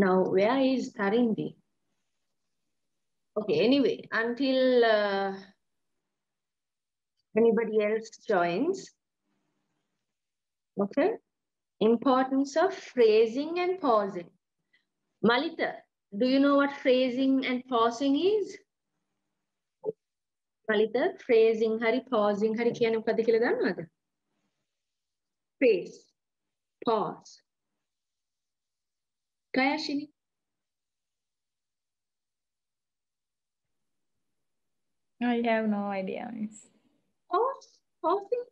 Now, where is Tharindu? Okay, anyway, until anybody else joins. Okay. Importance of phrasing and pausing. Malita, do you know what phrasing and pausing is? Malita, phrasing hari pausing hari kiyane මොකද්ද කියලා දන්නවද? Phrase, pause. Kayashini. I have no idea, miss. Pause, pausing.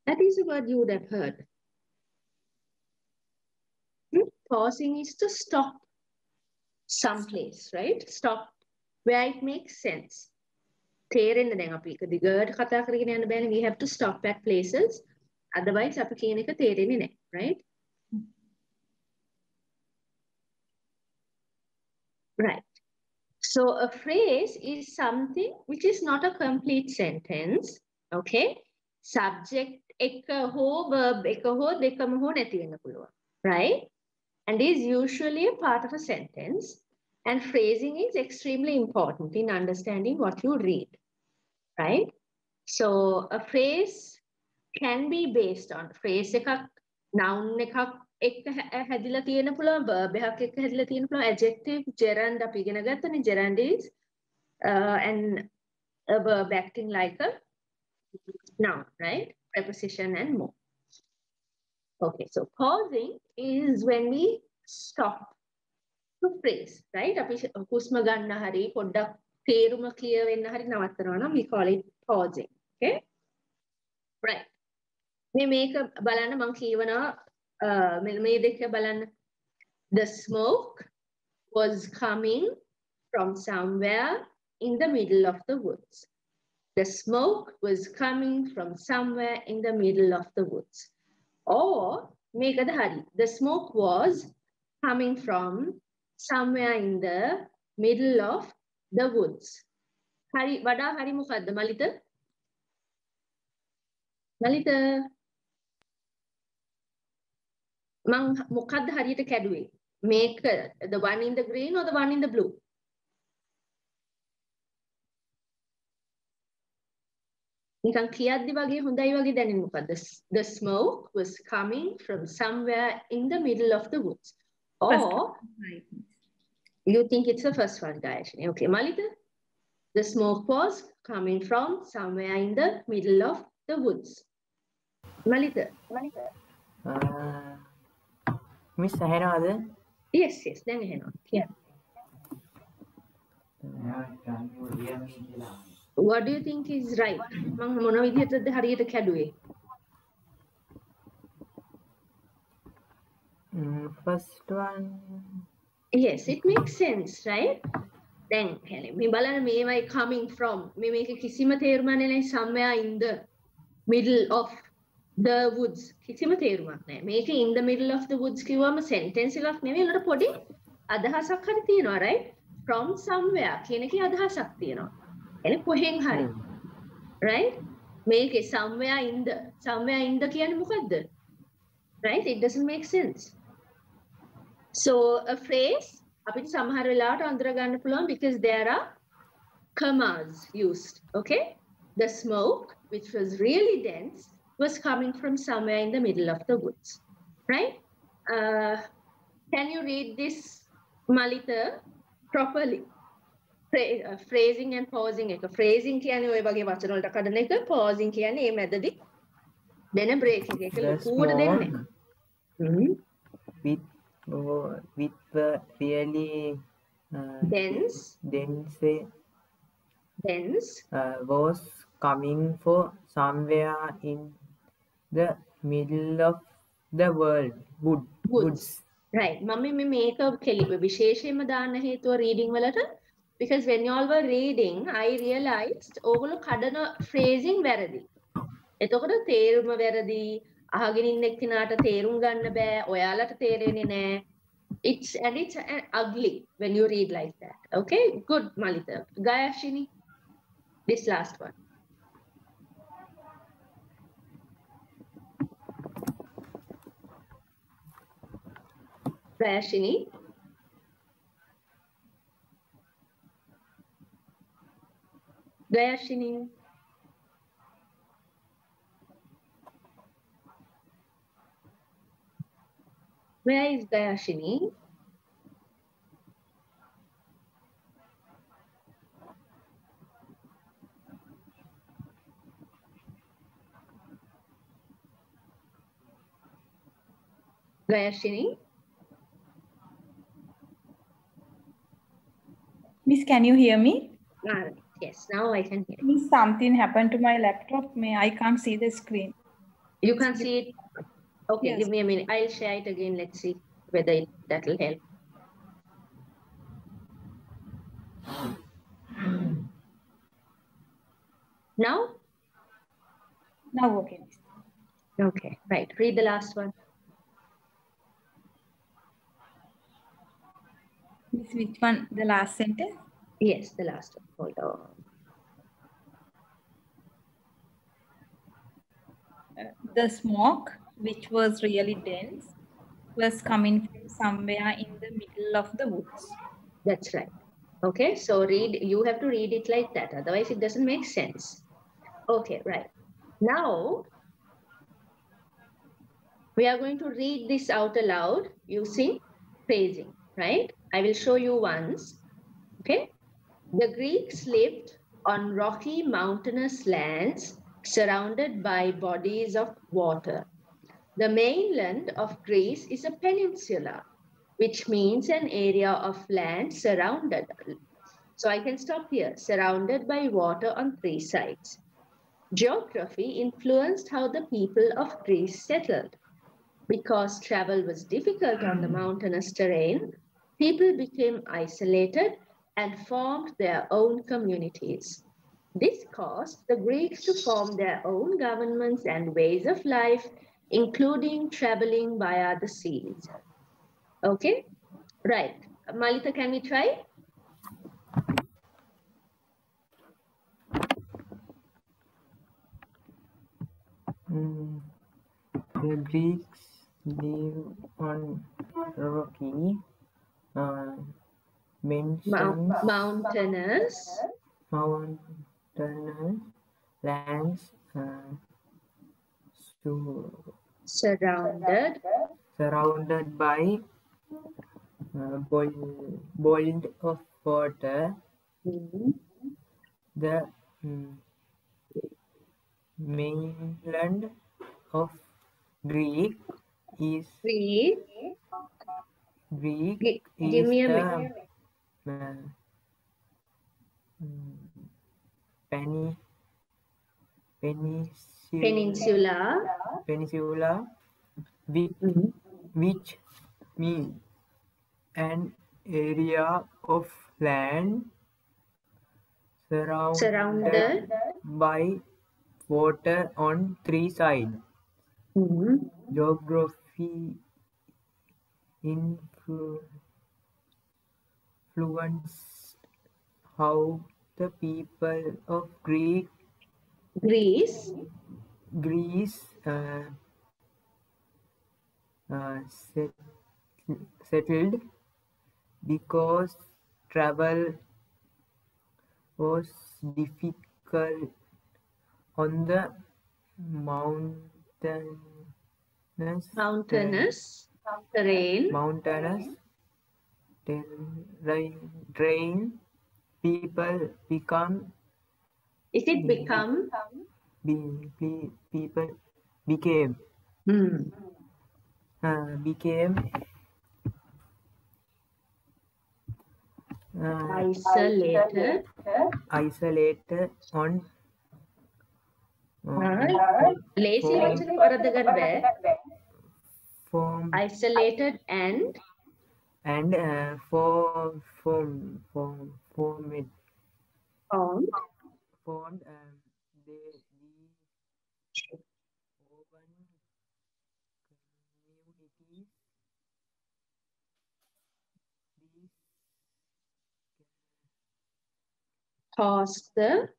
That is a word you would have heard. Pausing is to stop someplace, right? Stop where it makes sense. තේරෙන්න දැන් අපි එක දිගට කතා කරගෙන යන්න බෑනේ. We have to stop at places. Otherwise අපි කියන එක තේරෙන්නේ නැහැ, right? Right. So a phrase is something which is not a complete sentence, okay? Subject එක හෝ verb එක හෝ දෙකම හෝ නැති වෙන්න පුළුවන්, right? And is usually a part of a sentence. And phrasing is extremely important in understanding what you read, right? So a phrase can be based on phrase එකක් noun එකක් එක්ක හැදිලා තියෙන පුළුවන්, verb එකක් එක්ක හැදිලා තියෙන පුළුවන්, adjective, gerund අපි ඉගෙන ගත්තනේ. Gerund is a verb acting like a noun, right? Preposition and more. Okay, so pausing is when we stop to phrase, right? අපි හුස්ම ගන්න හරි පොඩ්ඩක් තේරුම clear වෙන්න හරි නවත්තනවා නම් we call it pausing, okay? Right. මේක බලන්න මම කියවනවා මේ දෙක බලන්න. The smoke was coming from somewhere in the middle of the woods. The smoke was coming from somewhere in the middle of the woods. Or මේකද හරි. The smoke was coming from somewhere in the middle of the woods. හරි වඩා හරි මොකද්ද මලිත? මලිත මං මොකද්ද හරියට කැඩුවේ? මේක the one in the green or the one in the blue? නිකන් කියද්දි වගේ හොඳයි වගේ දැනෙන්නේ මොකද්ද? The smoke was coming from somewhere in the middle of the woods. Or you think it's the first one, Gayashini. Okay, Malita? The smoke was coming from somewhere in the middle of the woods. Malita? Miss Ahenada? Yes, then Ahenada. Yeah. What do you think is right? මම මොන විදිහටද හරියට කැඩුවේ? First one. Yes, it makes sense, right? Then මේ බලන්න මේවයි coming from. මේක කිසිම තේරුමක් නැහැ. Somewhere in the middle of the woods. කිසිම තේරුමක් නැහැ. මේක in the middle of the woods කිව්වම sentence එකක් නෙවෙයි. ඒකට පොඩි අදහසක් හරි තියෙනවා, right? From somewhere කියන එකේ අදහසක් තියෙනවා. එනේ කොහෙන් හරි. Right? මේකේ somewhere in the කියන්නේ මොකද්ද? Right? It doesn't make sense. So a phrase අපිට සමහර වෙලාවට අඳුර ගන්න පුළුවන් because there are commas used, okay? The smoke, which was really dense, was coming from somewhere in the middle of the woods, right? Can you read this, Malita, properly? Phrasing and pausing එක. Phrasing කියන්නේ ඔය වගේ වචන වලට කඩන එක, pausing කියන්නේ මේ මැදදී දෙන break එක. ඒක ලකුවට දෙන්නේ. With really dense was coming for somewhere in the middle of the world. Woods. Right. මම මේක විශේෂයෙන්ම දාන්න හේතුව reading වලට because when you all were reading I realized ඕගොල්ලෝ කඩන phrasing වැරදි. එතකොට තේරුම වැරදි. අහගෙන ඉන්න එක්කිනාට තේරුම් ගන්න බෑ. ඔයාලට තේරෙන්නේ නැහැ. It's ugly when you read like that. Okay? Good, Malita. Gayashini, this last one. Gayashini. Gayashini. Where is Gayashini? Gayashini? Miss, can you hear me? Yes, now I can hear you. Miss, something happened to my laptop. I can't see the screen. You can't see it? Okay, Yes. give me a minute. I'll share it again. Let's see whether that will help. Now? Now, okay. Miss. Okay, right. Read the last one. Miss, which one? The last sentence? Yes, the last one. Hold on. The smoke, which was really dense, was coming from somewhere in the middle of the woods. That's right. Okay, so you have to read it like that. Otherwise, it doesn't make sense. Okay, right. Now, we are going to read this out aloud using phrasing, right? I will show you once. Okay. The Greeks lived on rocky mountainous lands surrounded by bodies of water. The mainland of Greece is a peninsula, which means an area of land surrounded. So I can stop here, surrounded by water on three sides. Geography influenced how the people of Greece settled. Because travel was difficult on the mountainous terrain, people became isolated and formed their own communities. This caused the Greeks to form their own governments and ways of life, including traveling via the seas. Okay? Right. Malita, can we try? The Greeks live on rocky, Mountainous lands surrounded by boiled of water. The mainland of Greek is Give me a minute. Peninsula, which means an area of land surrounded by water on three sides. Geography influenced how the people of Greece settled because travel was difficult on the mountainous terrain. People become. Is it become? People became. Isolated on isolated and formed they open communities. Pause the.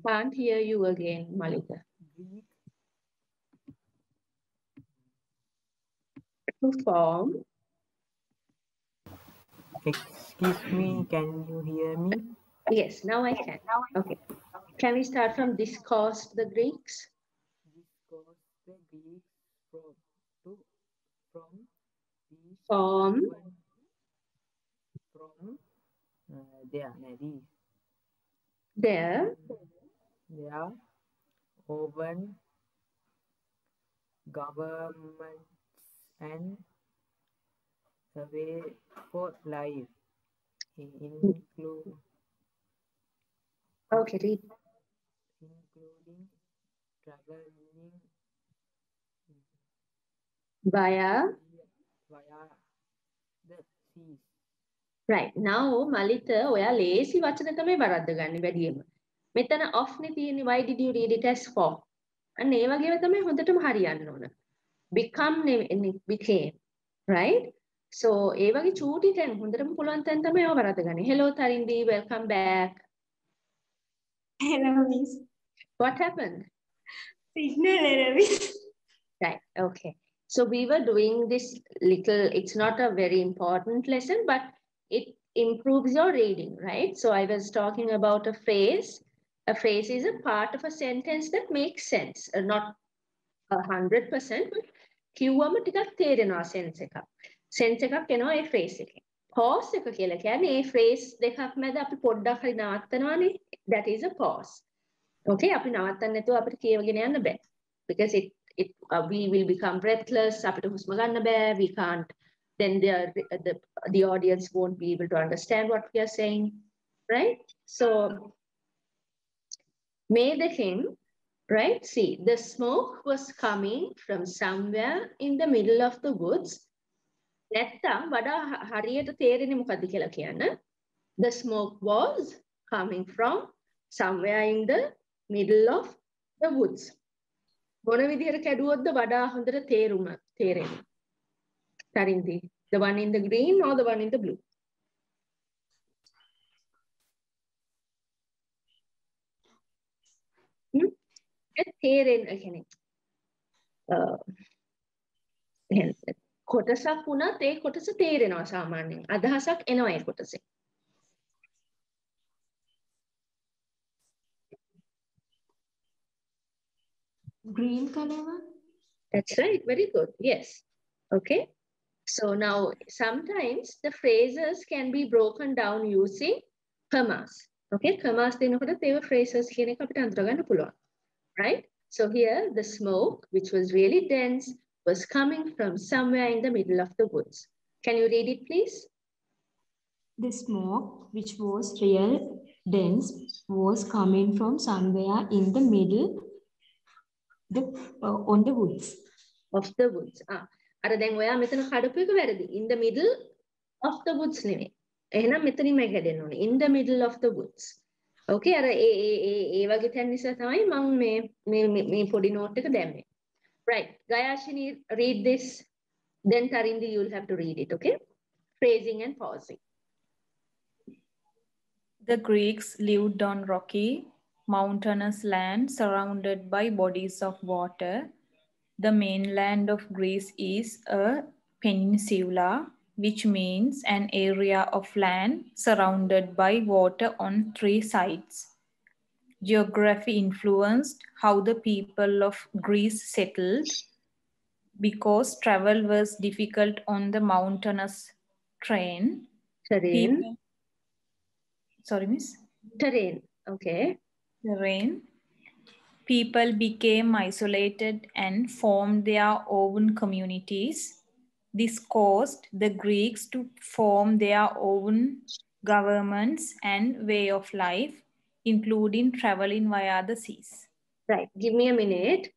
Can't hear you again, Malika. To form. Excuse me, can you hear me? Yes, now I can. Okay. Can we start from this caused the Greeks? This caused the Greeks from these Form. from their navy, Their their own governments and a way for life, including okay, read. traveling Via. via the seas. Right. Now මලිත ඔයා ලේසි වචන තමයි වරද්ද ගන්න වැඩියෙන්ම. මෙතන off නේ තියෙන්නේ. Why did you read it as for? අන්න ඒ වගේම තමයි හොඳටම හරියන්න ඕන. Become නෙවෙයි became. Right? So ඒ වගේ චූටි තැන් හොඳටම පුළුවන් තැන් තමයි ඔය වරද්ද ගන්න. Hello Tharindi, welcome back. Hello, Miss. What happened? Signal error, Miss. Right. Okay. So we were doing this little, it's not a very important lesson, but it improves your reading, right? So I was talking about a phrase. A phrase is a part of a sentence that makes sense. Not 100%, but කිව්වම ටිකක් තේරෙනවා sense එකක්. Sense එකක් එනවා ඒ phrase එකෙන්. Pause එක කියලා කියන්නේ ඒ phrase දෙකක් මැද අපි පොඩ්ඩක් හරි නවත්තනවානේ. That is a pause. Okay, අපි නවත්තන්න නැතුව අපිට කියවගෙන යන්න බෑ. Because we will become breathless, අපිට හුස්ම ගන්න බෑ, we can't, then the audience won't be able to understand what we are saying, right? So, may the king, right? See, the smoke was coming from somewhere in the middle of the woods. නැත්තම් වඩා හරියට තේරෙන්නේ මොකද්ද කියලා කියන්න. The smoke was coming from somewhere in the middle of the woods. මොන විදිහට කැඩුවොත්ද වඩා හොඳට තේරෙන්නේ? Tharindi, the one in the green or the one in the blue? තේරෙන්නේ කියන්නේ කොටසක් වුණත් ඒ කොටස තේරෙනවා සාමාන්‍යයෙන්. අදහසක් එනවා ඒ කොටසේ. Green color one? That's right. Very good. Yes. Okay. So now sometimes the phrases can be broken down using commas. Okay. Commas දෙනකොට තේව phrases කියන එක අපිට අඳුර ගන්න පුළුවන්. Right? So here the smoke, which was really dense, was coming from somewhere in the middle of the woods. Can you read it, please? The smoke, which was real dense, was coming from somewhere in the middle on the woods. Of the woods. අර දැන් ඔයා මෙතන කඩපු එක වැරදි. In the middle of the woods නෙමෙයි. එහෙනම් මෙතනින්ම හැදෙන්න ඕනේ. In the middle of the woods. Okay, අර ඒ වගේ තැන් නිසා තමයි මම මේ පොඩි note එක දැම්මේ. Right. Gayashini, read this. Then Tharindi, you'll have to read it, okay? Phrasing and pausing. The Greeks lived on rocky, mountainous land surrounded by bodies of water. The mainland of Greece is a peninsula, which means an area of land surrounded by water on three sides. Geography influenced how the people of Greece settled. Because travel was difficult on the mountainous terrain. Sorry, miss? Terrain, okay. Terrain. People became isolated and formed their own communities. This caused the Greeks to form their own governments and way of life, including traveling via the seas. Right, give me a minute.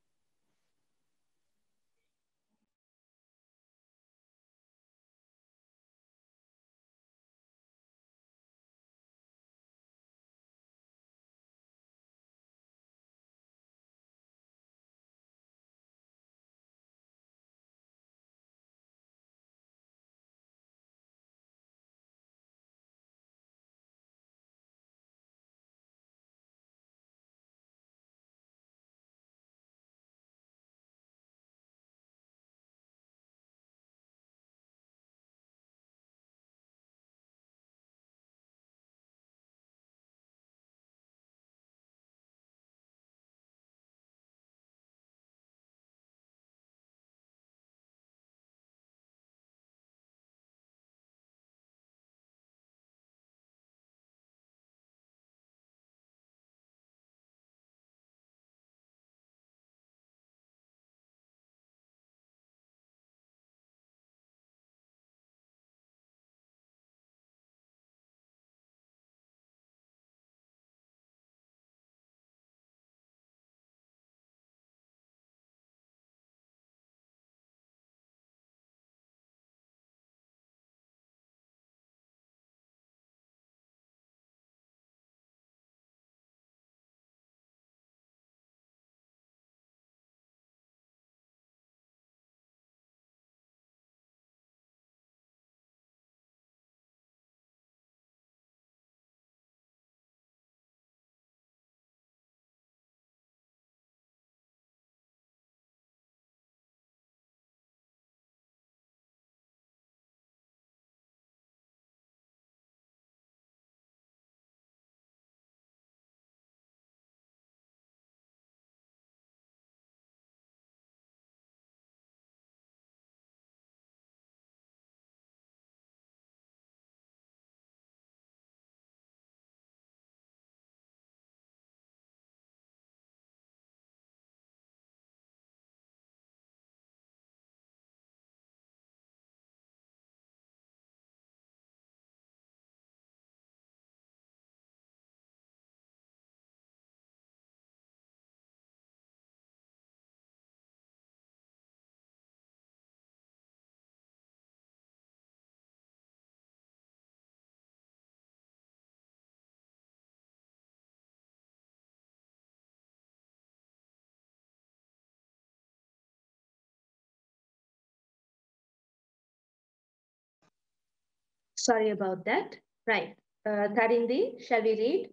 Sorry about that. Right. Tharindu, shall we read?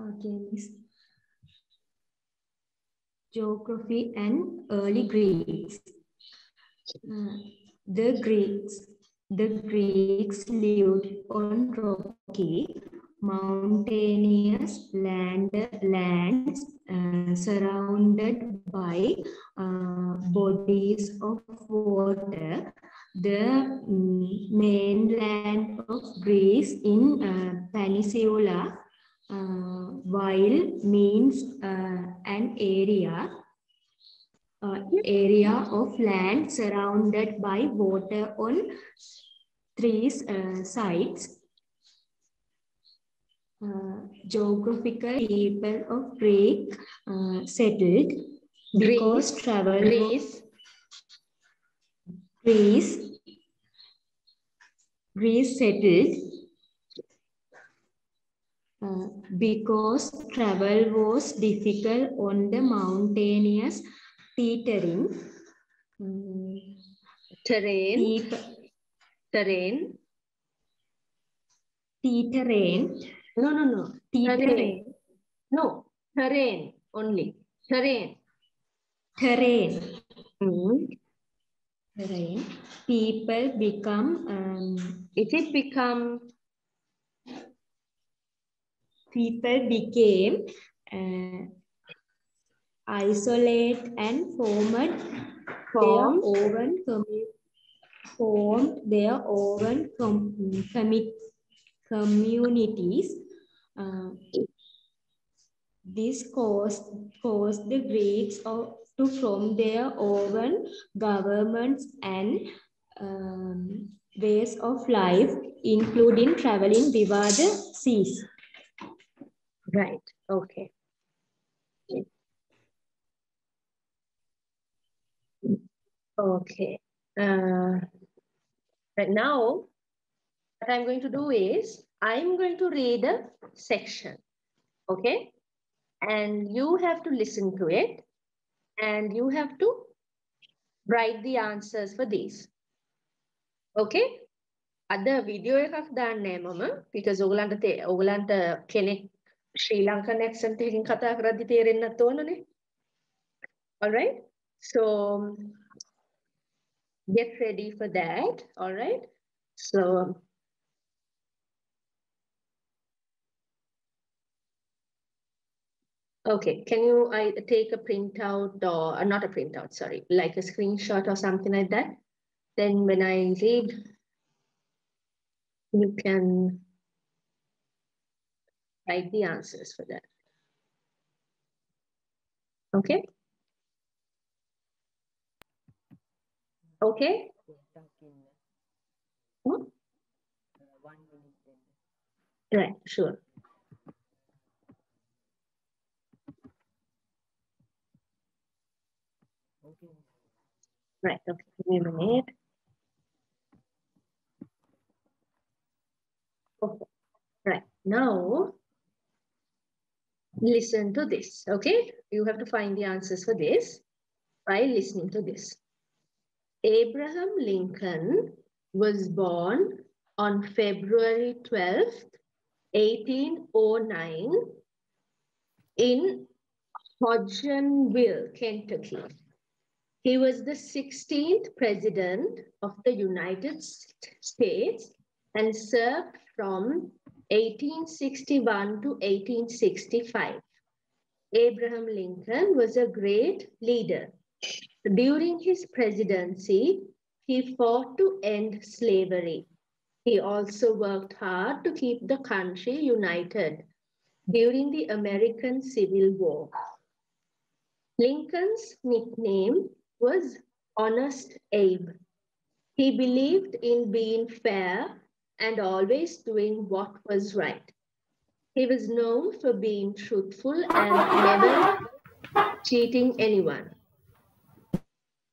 Okay, Miss. Geography and early Greeks. The Greeks lived on rocky, mountainous lands surrounded by bodies of water. The mainland of Greece in peninsula, while means an area of land surrounded by water on three sides. Geographical people of Greek settled because travel Greece settled because travel was difficult on the mountainous teetering terrain. No. Terrain. No, terrain only. Terrain. Terrain. People become. People became isolate and formed their own communities. This caused the Greeks to form their own governments and ways of life, including traveling over the seas. Right. Okay. Okay. Right now, what I'm going to do is I'm going to read a section. Okay. And you have to listen to it. And you have to write the answers for these. Okay. Ada video එකක් දාන්නේ මම because ඔයගලන්ට කෙනෙක් ශ්‍රී Lankan accent එකකින් කතා කරද්දි තේරෙන්නත් ඕනනේ. All right. So get ready for that. All right. So okay, can you take a printout or not a printout, sorry, like a screenshot or something like that? Then when I read, you can write the answers for that. Okay? Okay? What? 1 minute then. Right, sure. Okay. Right, okay, give me a minute. Okay, right, now listen to this, okay? You have to find the answers for this by listening to this. Abraham Lincoln was born on February 12th, 1809 in Hodgenville, Kentucky. He was the 16th president of the United States and served from 1861 to 1865. Abraham Lincoln was a great leader. During his presidency, he fought to end slavery. He also worked hard to keep the country united during the American Civil War. Lincoln's nickname was Honest Abe. He believed in being fair and always doing what was right. He was known for being truthful and never cheating anyone.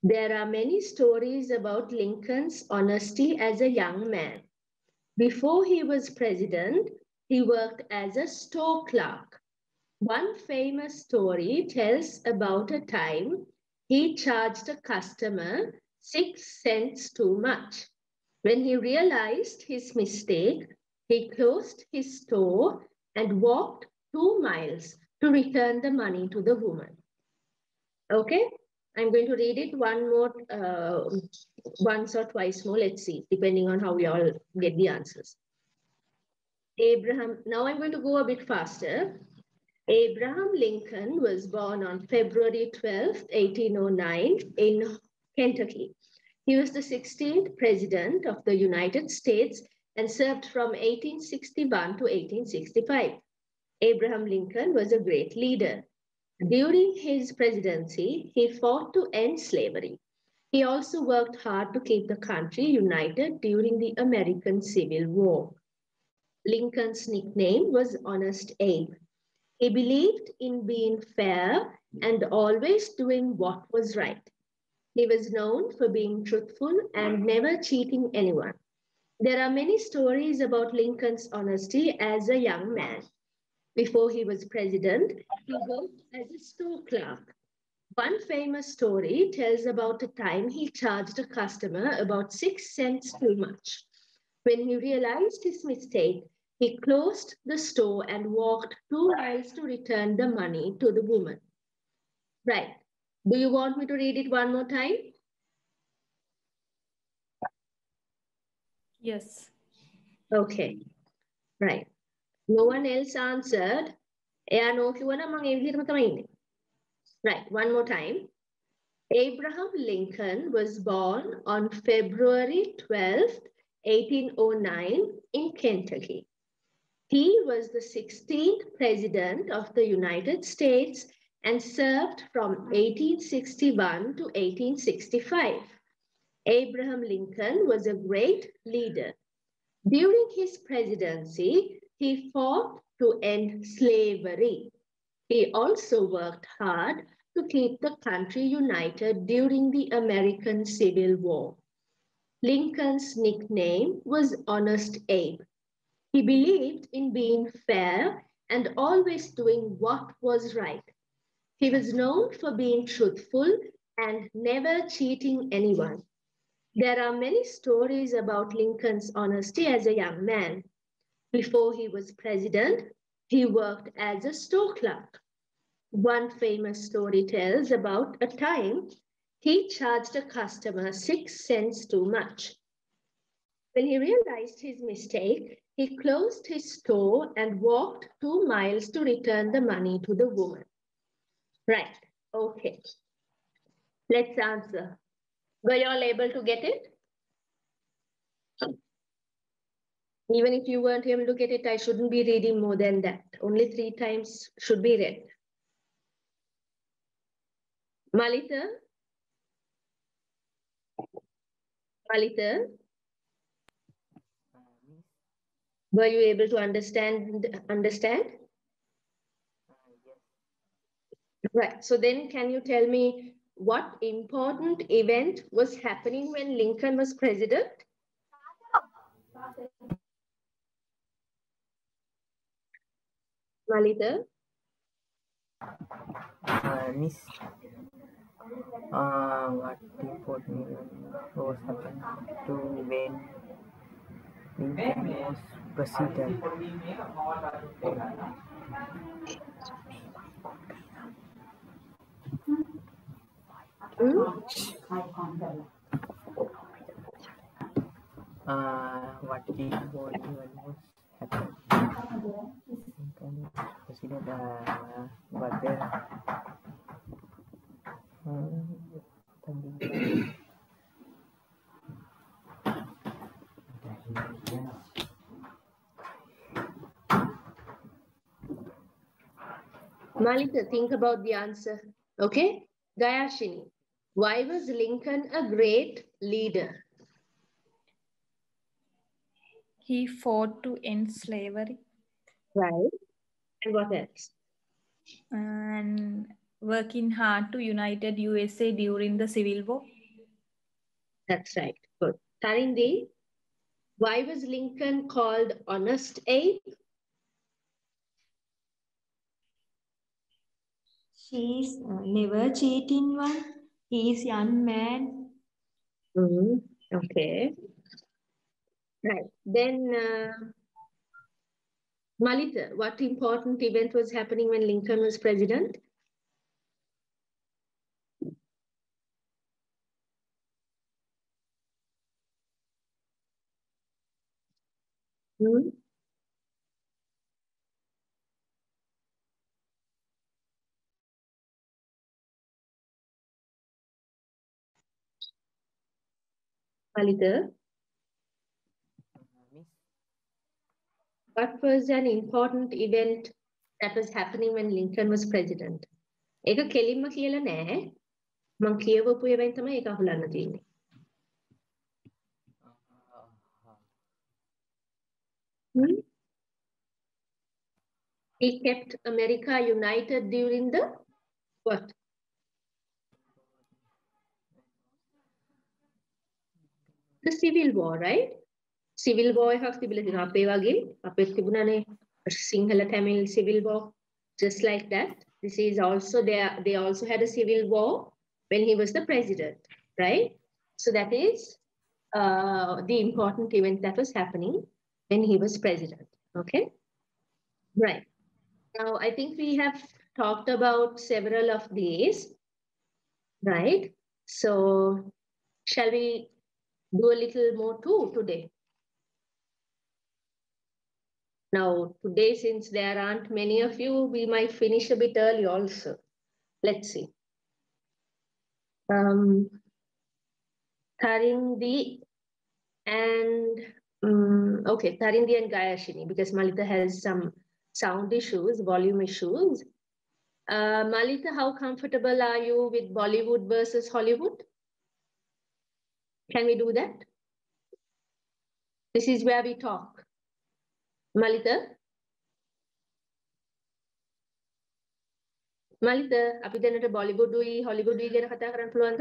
There are many stories about Lincoln's honesty as a young man. Before he was president, he worked as a store clerk. One famous story tells about a time he charged a customer 6 cents too much. When he realized his mistake, he closed his store and walked 2 miles to return the money to the woman. Okay, I'm going to read it once or twice more. Let's see, depending on how we all get the answers. Now I'm going to go a bit faster. Abraham Lincoln was born on February 12, 1809 in Kentucky. He was the 16th President of the United States and served from 1861 to 1865. Abraham Lincoln was a great leader. During his presidency, he fought to end slavery. He also worked hard to keep the country united during the American Civil War. Lincoln's nickname was Honest Abe. He believed in being fair and always doing what was right. He was known for being truthful and never cheating anyone. There are many stories about Lincoln's honesty as a young man. Before he was president, he worked as a store clerk. One famous story tells about a time he charged a customer about 6 cents too much. When he realized his mistake, he closed the store and walked 2 miles to return the money to the woman. Right. Do you want me to read it one more time? Yes. Okay. Right. No one else answered. Right. One more time. Abraham Lincoln was born on February 12th, 1809 in Kentucky. He was the 16th President of the United States and served from 1861 to 1865. Abraham Lincoln was a great leader. During his presidency, he fought to end slavery. He also worked hard to keep the country united during the American Civil War. Lincoln's nickname was Honest Abe. He believed in being fair and always doing what was right. He was known for being truthful and never cheating anyone. There are many stories about Lincoln's honesty as a young man. Before he was president, he worked as a store clerk. One famous story tells about a time he charged a customer 6 cents too much. When he realized his mistake, he closed his store and walked 2 miles to return the money to the woman. Right, okay. Let's answer. Were you all able to get it? Even if you weren't able to get it, I shouldn't be reading more than that. Only 3 times should be read. Malita? Malita? Were you able to understand? Yes. Right. So then can you tell me what important event was happening when Lincoln was president? Malita? Miss, what important was happened to when Lincoln was president? What important was happened? Lincoln was president, but Malika, think about the answer. Okay? Gayashini, why was Lincoln a great leader? He fought to end slavery Right. And what else? and working hard to united USA during the Civil War. That's right. Good. Tharindu, why was Lincoln called Honest Abe? She's never cheating one. He is young man. Okay. Right. Then, Malita, what important event was happening when Lincoln was president? Malita, Miss, what was an important event that was happening when Lincoln was president? ඒක කෙලින්ම කියලා නෑ. මං කියවපු event තමයි ඒක අහුලන්න තියෙන්නේ. He kept America united during the what? The Civil War, right? Civil War එකක් තිබිලා තියෙනවා. අපේ වගේ අපේ තිබුණානේ Sinhala Tamil Civil War, just like that. This is also there. They also had a civil war when he was the president, right? So that is the important event that was happening when he was president. Okay, right. Now I think we have talked about several of these, right? So shall we do a little more too today? Now, today, since there aren't many of you, we might finish a bit early also. Let's see. Tharindu and, okay, Tharindu and Gayashini, because Malita has some sound issues, volume issues. Malita, how comfortable are you with Bollywood versus Hollywood? Can we do that? This is where we talk. Malita? Malita, අපි දැනට බොලිවුඩ්ුයි හොලිවුඩ්ුයි ගැන කතා කරන්න පුළුවන්ද?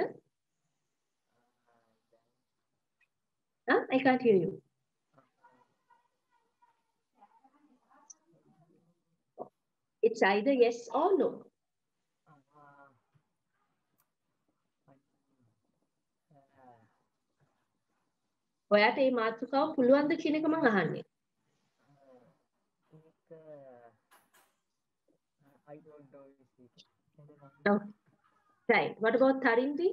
Huh? I can't hear you. It's either yes or no. ඔයාට මේ මාතෘකාව පුළුවන්ද කියන එක මම අහන්නේ. I don't know this. Oh, right. What about Tharindu?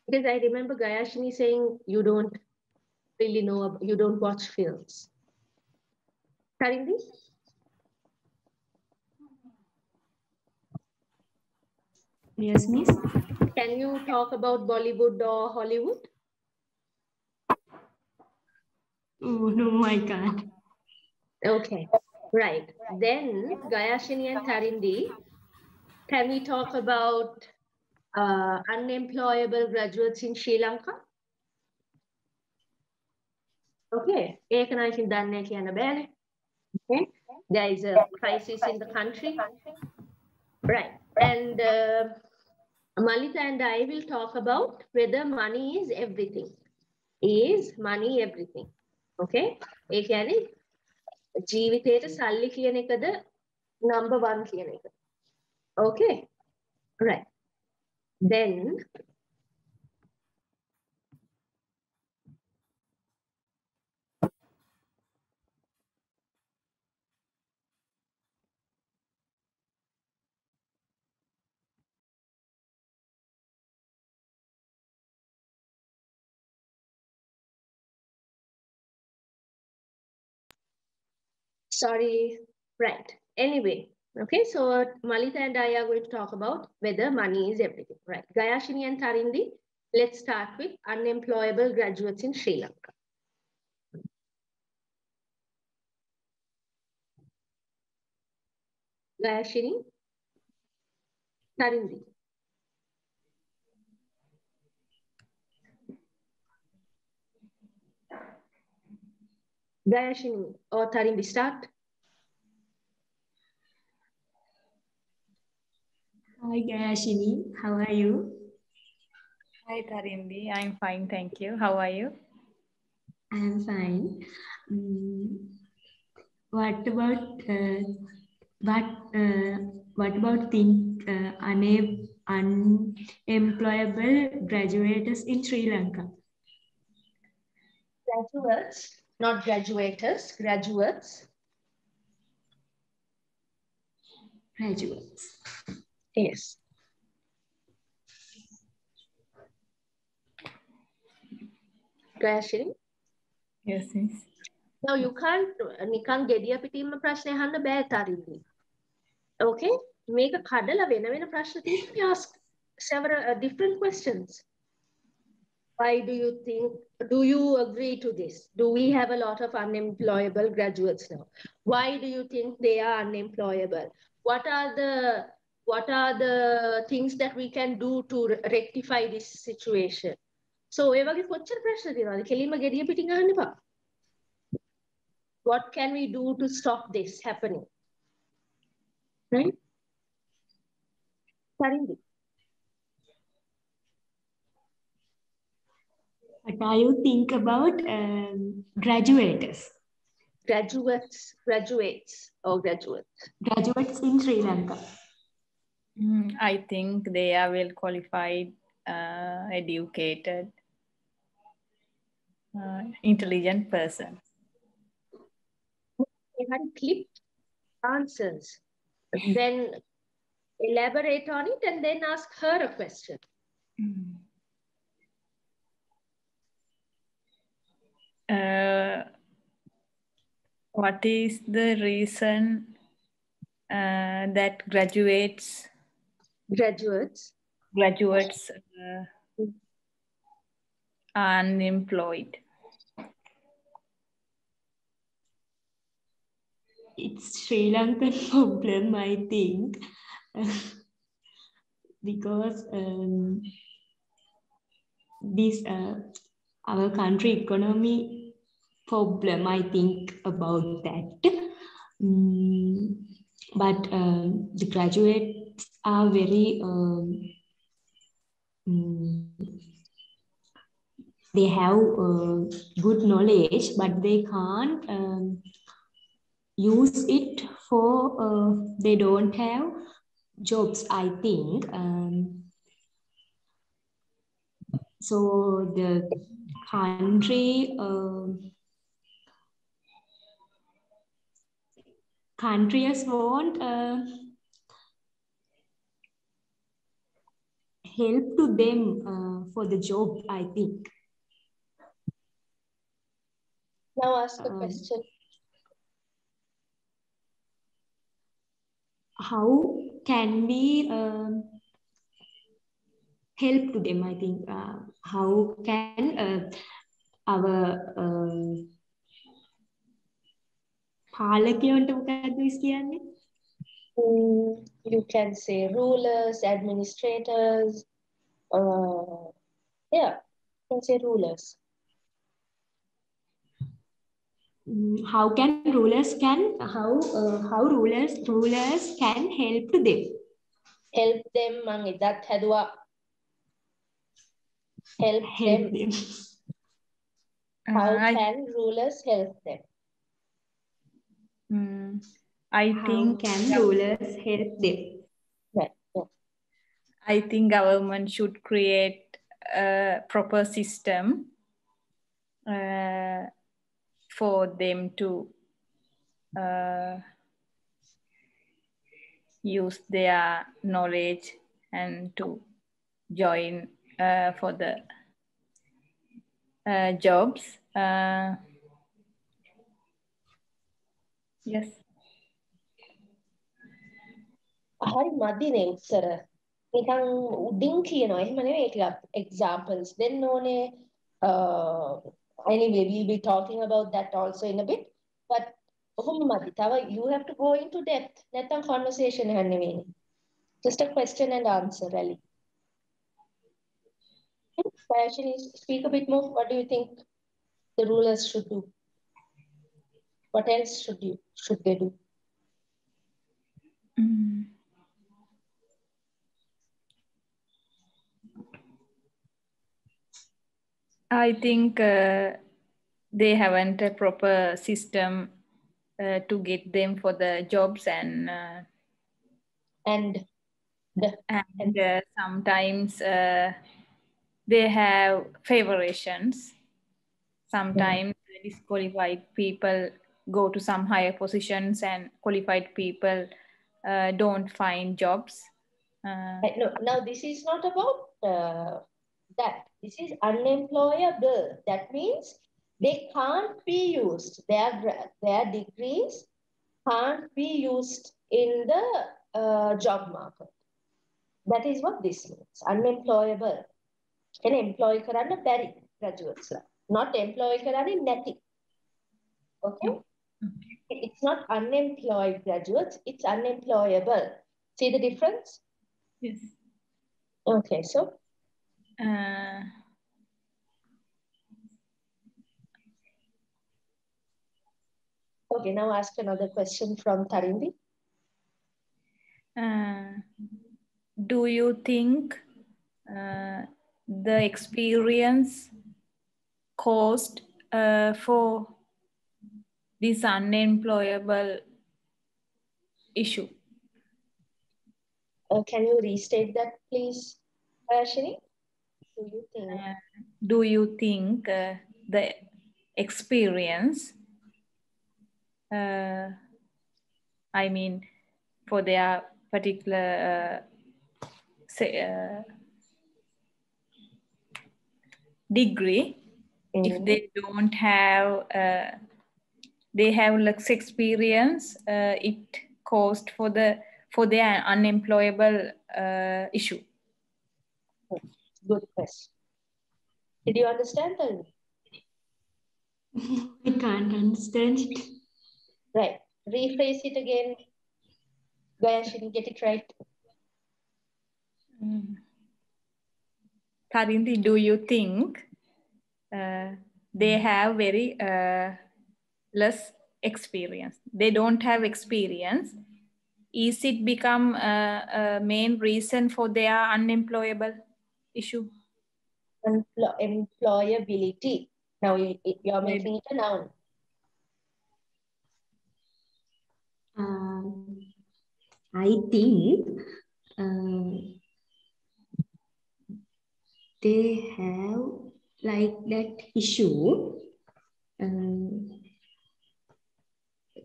Because I remember Gayashini saying you don't really know, you don't watch films. Tharindu? Yes, miss. Can you talk about Bollywood or Hollywood? Oh, no, I can't. Okay, right. Then Gayashini and Tharindu, can we talk about unemployable graduates in Sri Lanka? Okay, ඒක නම් ඉතින් දන්නේ කියන්න බෑනේ. Okay, there is a crisis in the country. Right, and Malita and I will talk about whether money is everything. Is money everything? Okay, ඒ කියන්නේ ජීවිතේට සල්ලි කියන එකද number 1 කියන එක. Okay, right. Then sorry, right. Anyway, okay, so Malita and I are going to talk about whether money is everything, right? Gayashini and Tharindu, let's start with unemployable graduates in Sri Lanka. Gayashini, Tharindu. Gayashini or Tharindu, start. Hi, Gayashini. How are you? Hi, Tharindu. I'm fine, thank you. How are you? I'm fine. What about unemployable graduates in Sri Lanka? Graduates, not graduators, graduates. Graduates. Yes. Crashing. Yes, miss. Now you can't gediya pitimma prashna ahanna bෑ Tharindu. Okay? Make a kadala වෙන ප්‍රශ්න තියෙනවා. Ask several different questions. Why do you think, do you agree to this? Do we have a lot of unemployable graduates now? Why do you think they are unemployable? What are the things that we can do to rectify this situation? So ඒ වගේ කොච්චර ප්‍රශ්න තියෙනවද? කෙලින්ම ගෙඩිය පිටින් අහන්න එපා. What can we do to stop this happening? Right? Tharindu. What do you think about graduates? Graduates or graduates. Graduates in Sri Lanka. I think they are well qualified, educated, intelligent persons. They had clipped answers. Then elaborate on it and then ask her a question. What is the reason that graduates are unemployed? It's Sri Lankan problem, I think, because this our country economy problem, I think about that. But the graduates are very they have good knowledge, but they can't use it for they don't have jobs, I think. So the countries won't help to them for the job, I think. Now ask a question. How can we help to them, I think? How can our you can say rulers, administrators, yeah, you can say rulers. How rulers can help to them? Help them, that hadwa. Help them. How can rulers help them? I think rulers help them? Right. Yeah. I think government should create a proper system for them to use their knowledge and to join for the jobs. Yes. හරි මදිනේ උත්තර. නිකන් උඩින් කියනවා. එහෙම නෙවෙයි ටිකක් examples දෙන්න ඕනේ. Anyway, we'll be talking about that also in a bit. But ඔහොම මදි. තව you have to go into depth. නැත්නම් conversation එකක් නෙවෙයි. Just a question and answer really. Actually, speak a bit more. What do you think the rulers should do? What else should they do? I think they haven't a proper system to get them for the jobs and And sometimes they have favorations. Sometimes disqualified people go to some higher positions and qualified people don't find jobs. No, now this is not about that. This is unemployable. That means they can't be used. Their degrees can't be used in the job market. That is what this means. Unemployable. Can employ කරන්න බැරි graduates. Not employ කරන්නේ නැති. Okay? It's not unemployed graduates, it's unemployable. See the difference? Yes. Okay, so? Okay, now ask another question from Tharindu. Do you think the experience caused for this unemployable issue? Can you restate that, please, Shini? Do you think the experience, I mean, for their particular degree, if they don't have, they have less experience, it caused for their unemployable issue? Good question. Did you understand that? I can't understand it. Right. Rephrase it again. Gayashini, get it right. Tharindu, do you think they have very less experience? They don't have experience. Is it become a main reason for their unemployable issue? Employability. Now you're making it a noun. I think they have like that issue.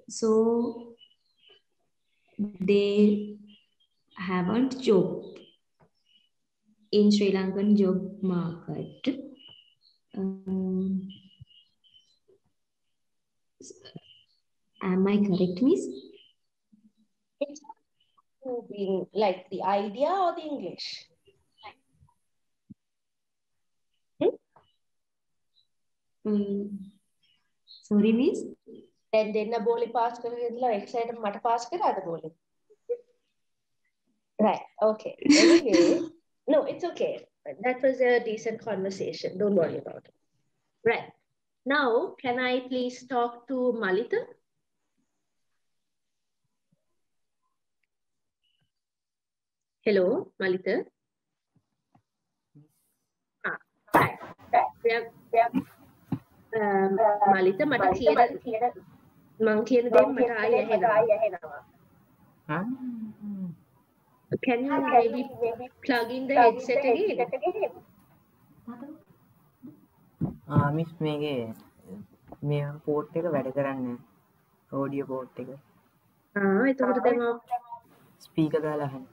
So they haven't job in Sri Lankan job market. Am I correct, Miss? It's like the idea or the English? Sorry, Miss? Then දෙන්න බෝලි pass කරලා excite මට pass කරාද බෝලි? Right, okay. Anyway, no, it's okay. That was a decent conversation. Don't worry about it. Right. Now, can I please talk to Malita? Hello, Malita. Right. Malita, මට කියන මං කියන දේ මට ආයෙ ඇහෙනවා. Can you maybe plug in the headset again? Miss මේකේ මේ පෝට් එක වැඩ කරන්නේ ඔඩියෝ පෝට් එක. එතකොට දැන් ස්පීකර් දාලා අහන්න.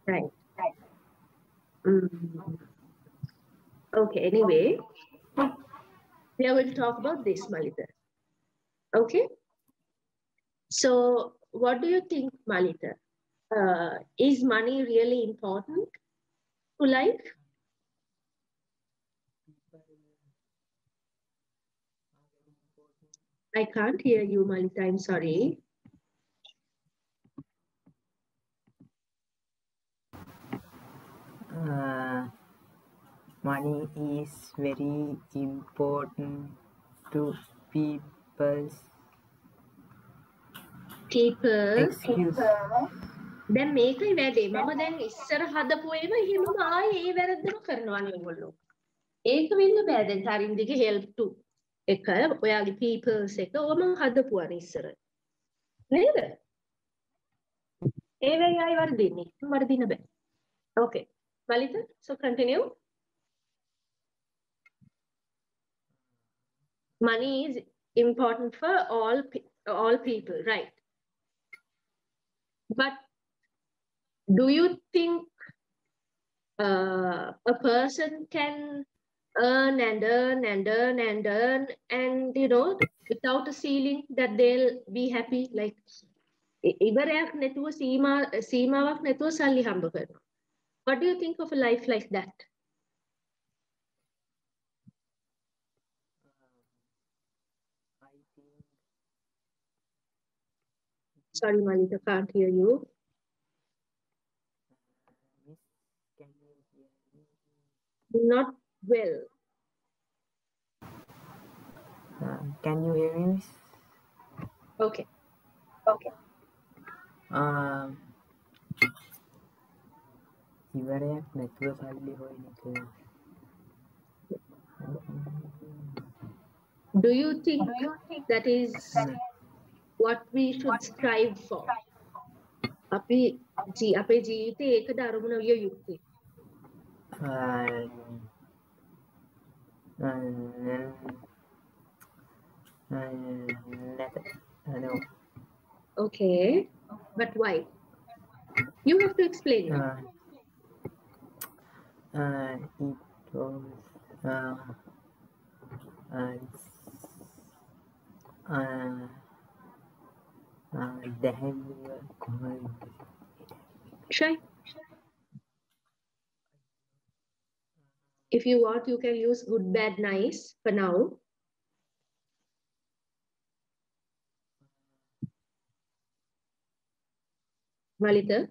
Right. Okay, anyway, we are going to talk about this, Malita. Okay? So, what do you think, Malita? Is money really important to life? I can't hear you, Malita. I'm sorry. Money is very important to people's. Excuse. දැන් මේකයි වැඩේ. මම දැන් ඉස්සර හදපු ඒවා එහෙමම ආයේ ඒ වැරද්දම කරනවා නේ ඔයගොල්ලෝ. ඒක වෙන්න බෑ දැන් තරින්දිගේ help to එක ඔයාගේ peoples එක ඔය මම හදපුවා නේ ඉස්සර. නේද? ඒ වෙයි ආයි වර්ධින්නේ. වර්ධින බෑ. Okay. Malita, so continue. Money is important for all people, right? But do you think a person can earn and earn and earn and earn and without a ceiling that they'll be happy? Like ඉවරයක් නැතුව සීමාවක් නැතුව සල්ලි හම්බ කරනවා. What do you think of a life like that? I think. Sorry, Malita, can't hear you. Miss, can you hear me? Not well. Can you hear me, Miss? Okay. ඉවරයක් නැතුව සල්ලි හොයන එක. Do you think that is what we should strive for? අපේ ජීවිතේ ඒකද අරමුණ විය යුත්තේ. No. Okay, but why? You have to explain. It was Try. If you want, you can use good, bad, nice for now. Malita?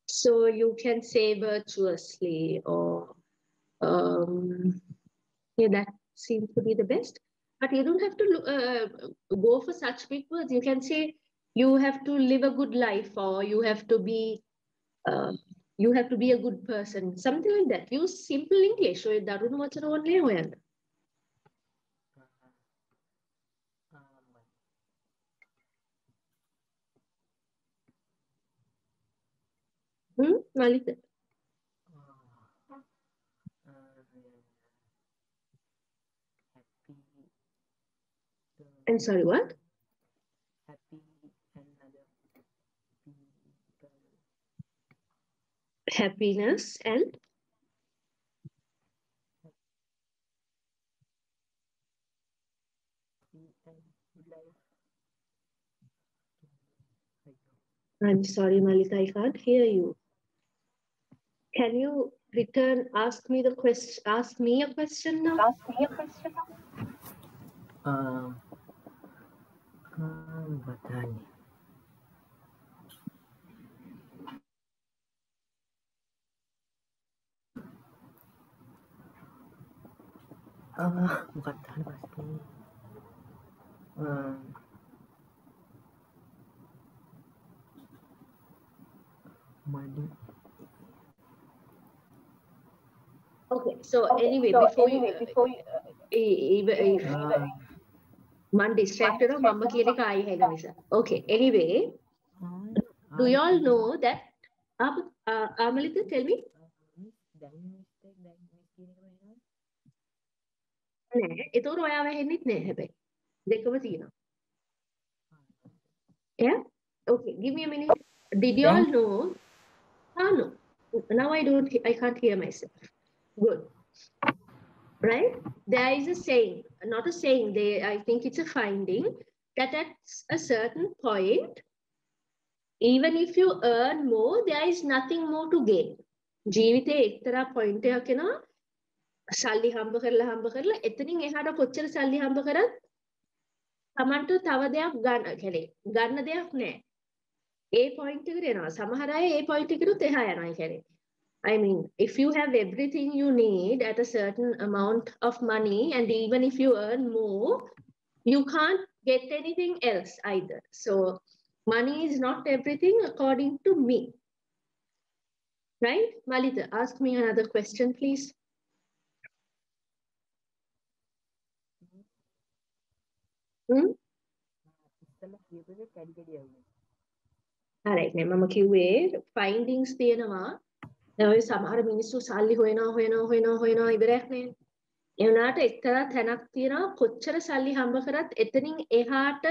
So you can say virtuously or yeah, that seems to be the best. But you don't have to go for such big words. You can say you have to live a good life, or you have to be a good person. Something like that. Use simple English. So darunu wachana only hoyana. Malita. I'm sorry, what? Happy and other people. Happiness and? I'm sorry, Malika, I can't hear you. Can you ask me a question now? बताने. बताने पड़ते. Money. Okay, so anyway, before you man distracted or mama kiyane ka aayi hai nisa. Okay, anyway, do you all know that Amalita, tell me? නෑ, ඒතකොට ඔයා වැහෙන්නෙත් නෑ හැබැයි. දෙකම තියෙනවා. Yeah? Okay, give me a minute. Did you all know? No. Now I can't hear myself. Good. Right? There is a saying, not a saying, I think it's a finding, that at a certain point, even if you earn more, there is nothing more to gain. ජීවිතේ එක්තරා point එකක් එනවා සල්ලි හම්බ කරලා එතනින් එහාට කොච්චර සල්ලි හම්බ කරත් තමන්ට තව දෙයක් ගන්න දෙයක් නැහැ. ඒ point එකට එනවා. සමහර අය ඒ point එකකට එහා යනවා කියන්නේ. I mean, if you have everything you need at a certain amount of money, and even if you earn more, you can't get anything else either. So money is not everything according to me. Right? Malita, ask me another question, please. කියපේ කැඩි කැඩි ආවේ. හරි නේ මම කිව්වේ findings තියෙනවා. දැන් ඔය සමහර මිනිස්සු සල්ලි හොයනවා ඉවරයක් නේ. ඒ වුණාට එක්තරා තැනක් තියෙනවා කොච්චර සල්ලි හම්බ කරත් එතනින් එහාට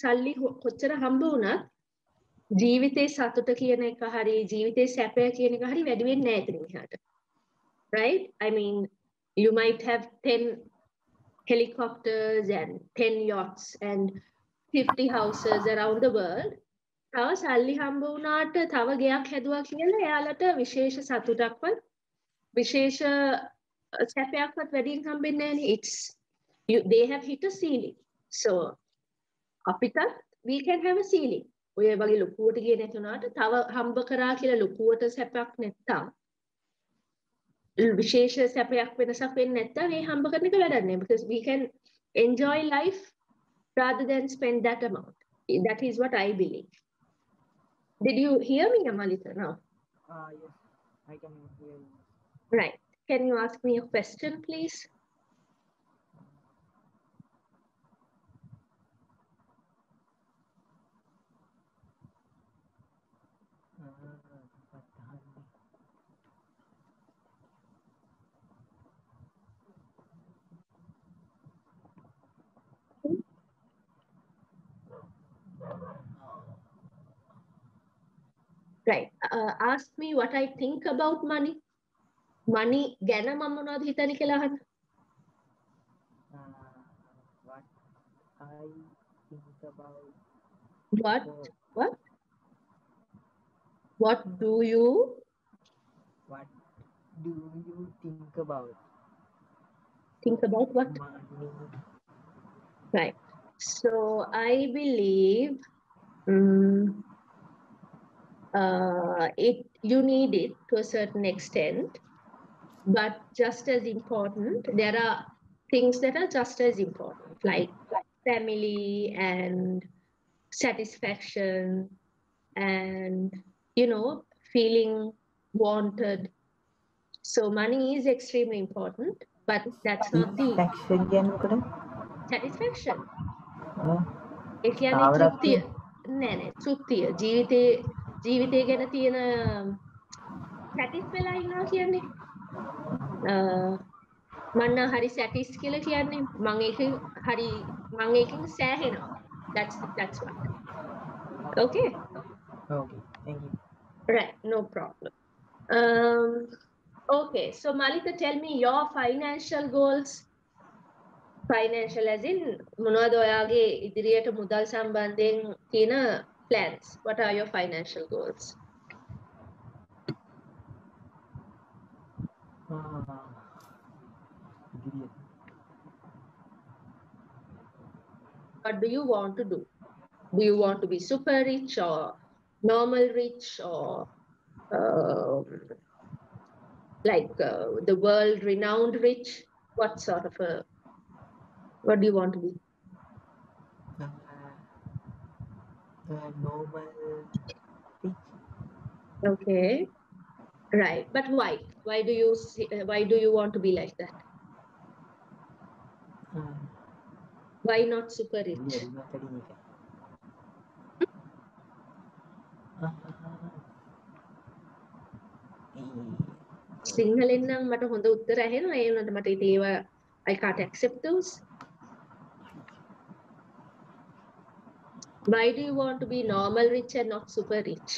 සල්ලි කොච්චර හම්බ වුණත් ජීවිතේ සතුට කියන එක හරි ජීවිතේ සැපය කියන එක හරි වැඩි වෙන්නේ නැහැ එතනින් එහාට. Right? I mean, you might have 10 helicopters and 10 yachts and 50 houses around the world. තව සල්ලි හම්බ වුණාට තව ගෙයක් හැදුවා කියලා එයාලට විශේෂ සතුටක්වත් විශේෂ සැපයක්වත් වැඩියෙන් හම්බෙන්නේ නැහැ නේ. They have hit a ceiling. So අපිටත් we can have a ceiling. ඔය වගේ ලොකුවට ගියේ නැතුණාට තව හම්බ කරා කියලා ලොකුවට සැපයක් නැත්තම් විශේෂ සැපයක් වෙනසක් වෙන්නේ නැත්තම් මේ හම්බ කරන එක වැඩක් නෑ because we can enjoy life rather than spend that amount. That is what I believe. Did you hear me, Amalita, now? Yes, I can hear you. Right. Can you ask me a question, please? Right. Ask me what I think about money. Money ගැන මම මොනවද හිතන්නේ කියලා අහන්න. What I think about What do you think about what? money? Right. So I believe you need it to a certain extent, but just as important, there are things that are just as important, like family and satisfaction and, feeling wanted. So money is extremely important, but that's not the Satisfaction කියන්නේ මොකද? satisfaction. ඈ ඒ කියන්නේ තෘප්තිය. නෑ තෘප්තිය. ජීවිතය ගැන තියෙන සැටිස් වෙලා ඉන්නවා කියන්නේ. මන්න හරි සැටිස් කියලා කියන්නේ මම ඒකෙන් සෑහෙනවා. That's what. Okay? Okay, thank you. Right, no problem. Okay, so Malika, tell me your financial goals. Financial as in මොනවද ඔයාගේ ඉදිරියට මුදල් සම්බන්ධයෙන් තියෙන plans? What are your financial goals? What do you want to do? Do you want to be super rich or normal rich or the world renowned rich? What do you want to be? Normal rich. Okay, right. But why? Why do you want to be like that? Why not super rich? සිංහලෙන් නම් මට හොඳ උත්තර ඇහෙනවා. ඒ වුණාට මට ඉතින් ඒවා I can't accept those. Why do you want to be normal rich and not super rich?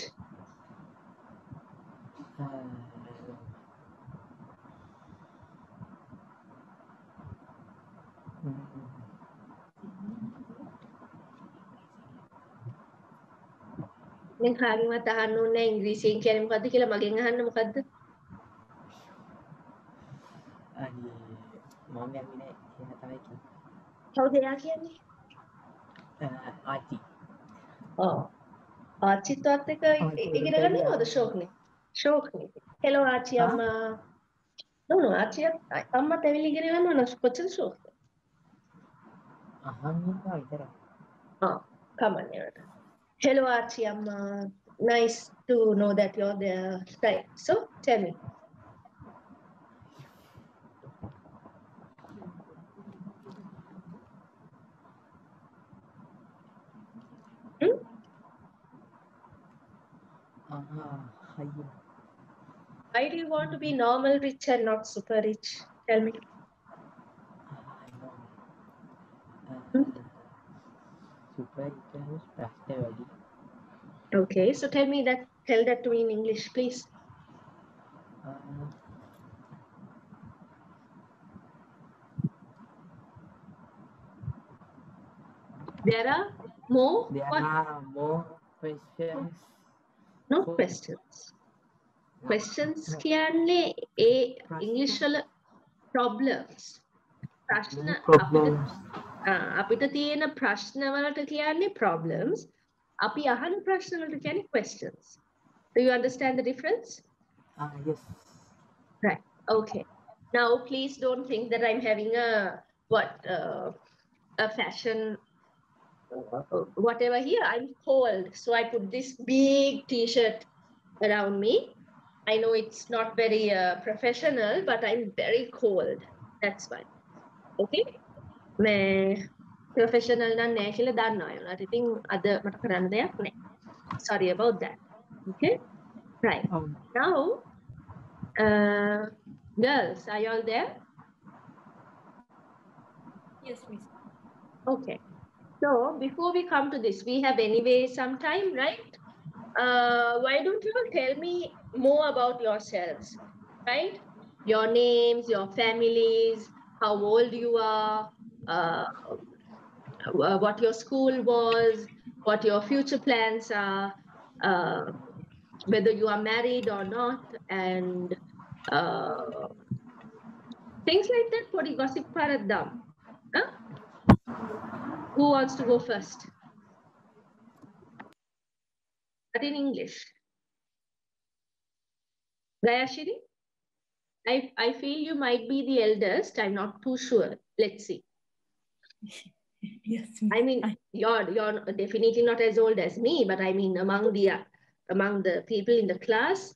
දැන් කාගෙන්වත් අහන්න ඕනේ නැහැ ඉංග්‍රීසියෙන් කියන්නේ මොකද්ද කියලා මගෙන් අහන්න මොකද්ද? මම යන්නේ එහෙම තමයි කිව්වේ. කවුද එයා කියන්නේ? ආච්චි. ඔව්. ආච්චිත්වත් එක්ක ඉගෙන ගන්න නේද ෂෝක්නේ? ෂෝක්නේ. Hello ආච්චි අම්මා. No, ආච්චි අම්මා තැවිලි ඉගෙන ගන්නවා කොච්චර ෂෝක්ද? අහන්න විතරයි. Come on, Nirata. Hello, Archie. Nice to know that you're there. Right. So, tell me. Why do you want to be normal rich and not super rich? Tell me. Super rich ප්‍රශ්න Okay, so tell that to me in English, please. There are more questions. No questions. Questions කියන්නේ English වල problems. Problems. අපිට තියෙන ප්‍රශ්න වලට කියන්නේ problems. අපි අහන ප්‍රශ්න වලට කියන්නේ questions. Do you understand the difference? Yes. Right. Okay. Now, please don't think that I'm having a fashion whatever here. I'm cold, so I put this big T-shirt around me. I know it's not very professional, but I'm very cold. That's why. Okay. මේ professional නම් නෑ කියලා දන්නවා. ඒකට ඉතින් අද මට කරන්න දෙයක් නෑ. Sorry about that. Okay. Right. Now, girls, are you all there? Yes, miss. Okay. So before we come to this, we have anyway some time, right? Why don't you tell me more about yourselves, right? Your names, your families, how old you are, what your school was, what your future plans are, whether you are married or not, and things like that. Podi gossip paradam. Huh? Who wants to go first? But in English. Gayashiri? I feel you might be the eldest. I'm not too sure. Let's see. Yes, I mean, you're definitely not as old as me, but I mean among the people in the class,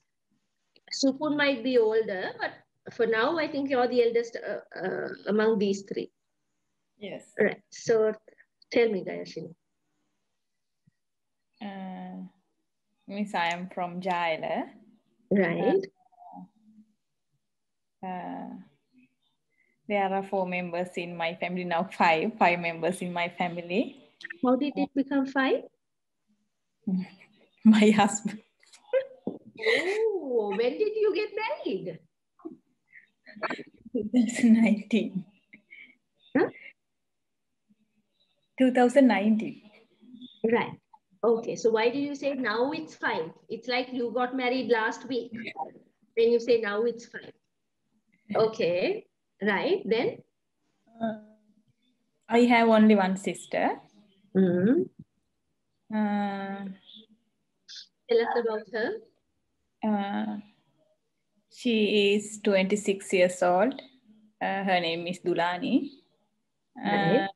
Supun might be older, but for now I think you're the eldest among these three. Yes. Right. So tell me, Gayashini. Miss, I am from Jaila. Right. There are 4 members in my family now. 5 members in my family. How did it become 5? My husband. Oh, when did you get married? 2019. Huh? 2019. Right. Okay. So why do you say now it's 5? It's like you got married last week. Then you say now it's 5. Okay. Right. Then? I have only one sister. Mm-hmm. Tell us about her. She is 26 years old. Her name is Dulani. Right.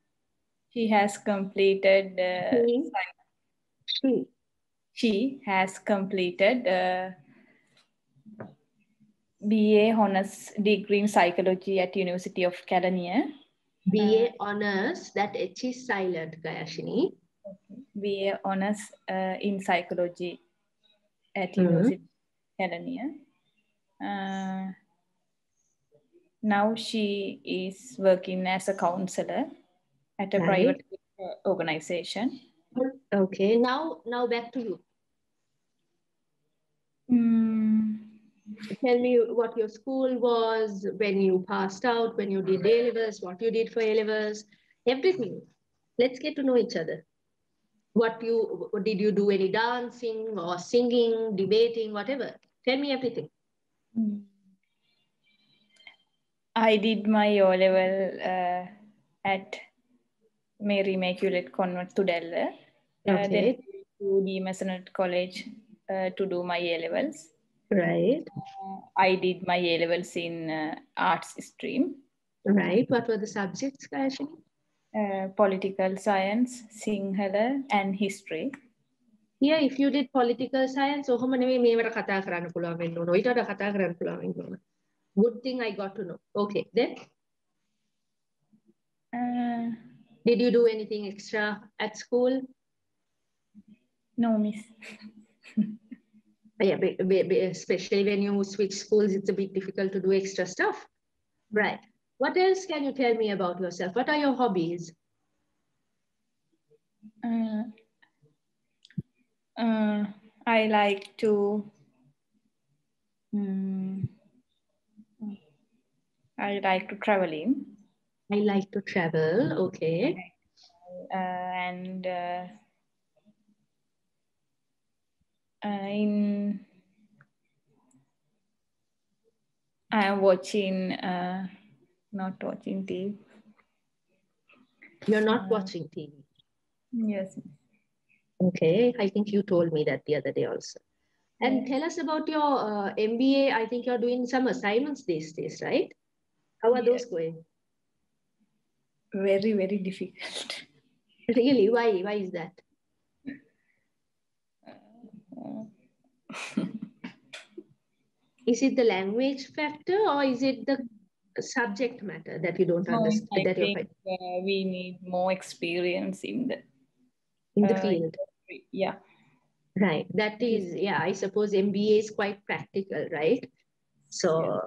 She has completed She has completed BA Honours degree in psychology at University of Catalonia. BA Honours, that H is silent, Gayashini. BA Honours in psychology at University of Catalonia. Now she is working as a counselor at a private organization. Okay, now back to you. Tell me what your school was, when you passed out, when you did A-levels, what you did for A-levels, everything. Let's get to know each other. Did you do any dancing or singing, debating, whatever? Tell me everything. I did my O-level at Mary Immaculate Convent Tudella. Okay. Then to the Masonite College to do my A-levels. Right. I did my A-levels in arts stream. Right. What were the subjects, Gayashini? Political science, Sinhala, and history. Yeah, if you did political science, ඔහොම නෙමෙයි මේවට කතා කරන්න පුළුවන් වෙන්න ඕන. ඊට වඩා කතා කරන්න පුළුවන් වෙන්න ඕන. Good thing I got to know. Okay, then? Did you do anything extra at school? No, miss. Yeah, especially when you switch schools, it's a bit difficult to do extra stuff. Right. What else can you tell me about yourself? What are your hobbies? I like to traveling. I like to travel. Okay. And I'm watching, not watching TV. You're not watching TV? Yes. Okay, I think you told me that the other day also. And tell us about your MBA. I think you're doing some assignments these days, right? How are those going? Very, very difficult. Really? Why? Why is that? Is it the language factor or is it the subject matter that you don't understand? I think we need more experience in the field. Yeah. Right. That is, yeah, I suppose MBA is quite practical, right? So,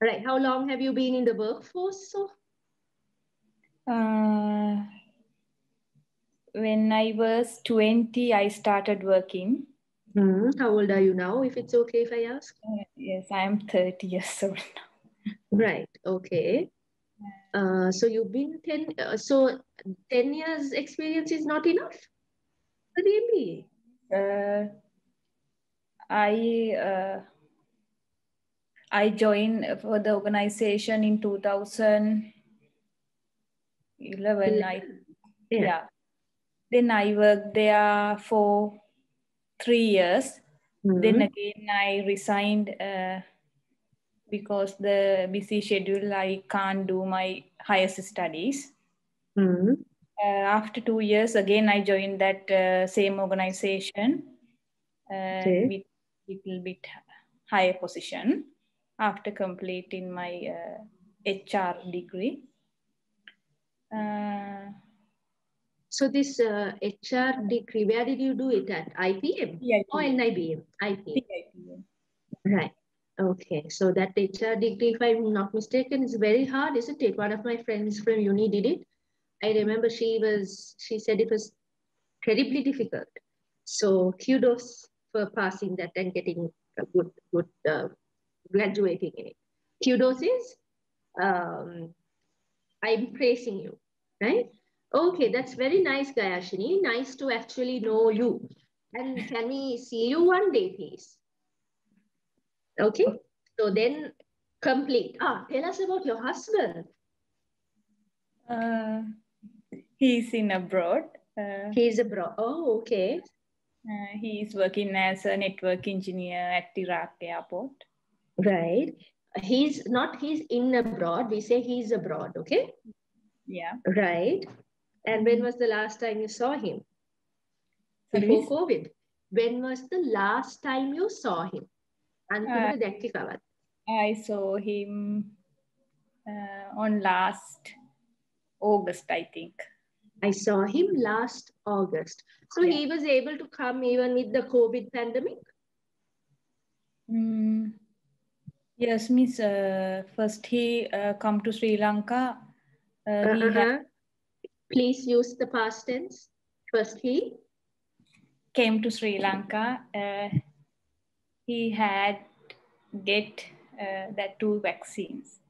right. How long have you been in the workforce? So, when I was 20, I started working. How old are you now, if it's okay if I ask? Yes, I am 30 years old now. Right. Okay. So you've been 10, so 10 years experience is not enough for the MBA? I joined for the organization in 2011. Yeah. Then I worked there for 3 years. Then again, I resigned because the busy schedule, I can't do my highest studies. After 2 years, again, I joined that same organization with little bit higher position after completing my HR degree. So this HR degree, where did you do it at? IPM or NIBM? IPM. Right. Okay. So that HR degree, if I'm not mistaken, is very hard, isn't it? One of my friends from uni did it. I remember she said it was terribly difficult. So kudos for passing that and getting a good graduating in it. Kudos is, I'm praising you, right? Okay, that's very nice, Gayashini. Nice to actually know you. And can we see you one day, please? Okay, so then complete. Tell us about your husband. He's in abroad. He's abroad. Oh, okay. He is working as a network engineer at Iraq airport. Right. He's in abroad. We say he's abroad, okay? Yeah. Right. And when was the last time you saw him? Before COVID. When was the last time you saw him? I saw him on last August, I think. I saw him last August. So he was able to come even with the COVID pandemic? Yes, Miss. First he come to Sri Lanka. Please use the past tense. First he came to Sri Lanka. He had get that 2 vaccines.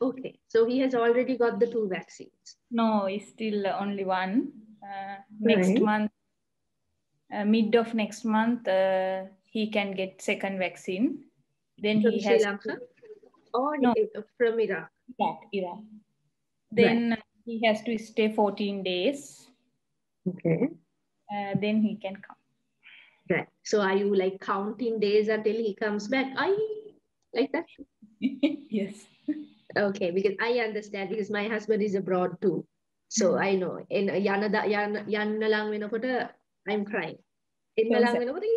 Okay, so he has already got the 2 vaccines. No, it's still only 1. Next month, mid of next month, he can get 2nd vaccine. Then from he Sri Lanka or from Iraq? Iraq. Then he has to stay 14 days. Okay. Then he can come. Right. So are you like counting days until he comes back? Like that? Yes. Okay, because I understand because my husband is abroad too. So I know. In yanna lang wenakota, I'm crying. Enna lang wenakota,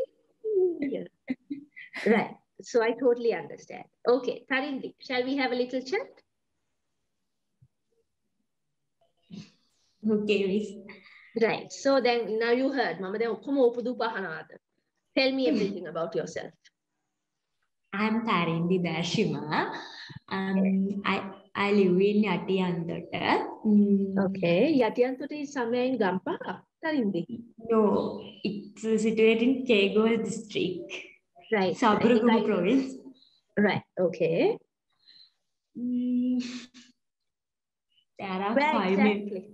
right. So I totally understand. Okay, Tharindu, shall we have a little chat? Okay, Miss. Right. So then now you heard, Mama, then okkoma upudu pahanada. Tell me everything about yourself. I'm Tharindu. I live in Yatiyandota. Okay. Yatiyandota is somewhere in Gampaha, Tharindi. No, it's situated in Kegol district. Right. Saburagama province. Right. Okay. There are Where 5 exactly?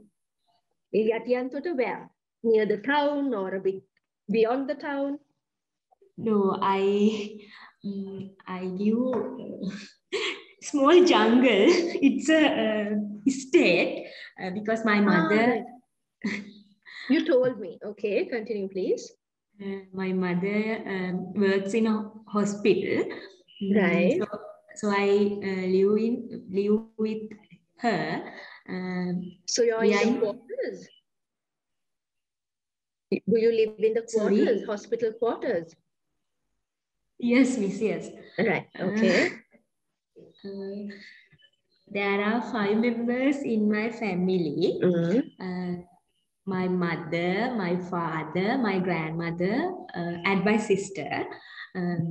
Yatiyandota where? Near the town or a bit beyond the town? No, I live small jungle. It's a estate because my mother. Right. You told me. Okay, continue, please. My mother works in a hospital. Right. So I live with her. So you're in the quarters. Do you live in the quarters, sorry? hospital quarters? Yes, miss, yes. Right, okay. There are 5 members in my family. My mother, my father, my grandmother, and my sister. Tell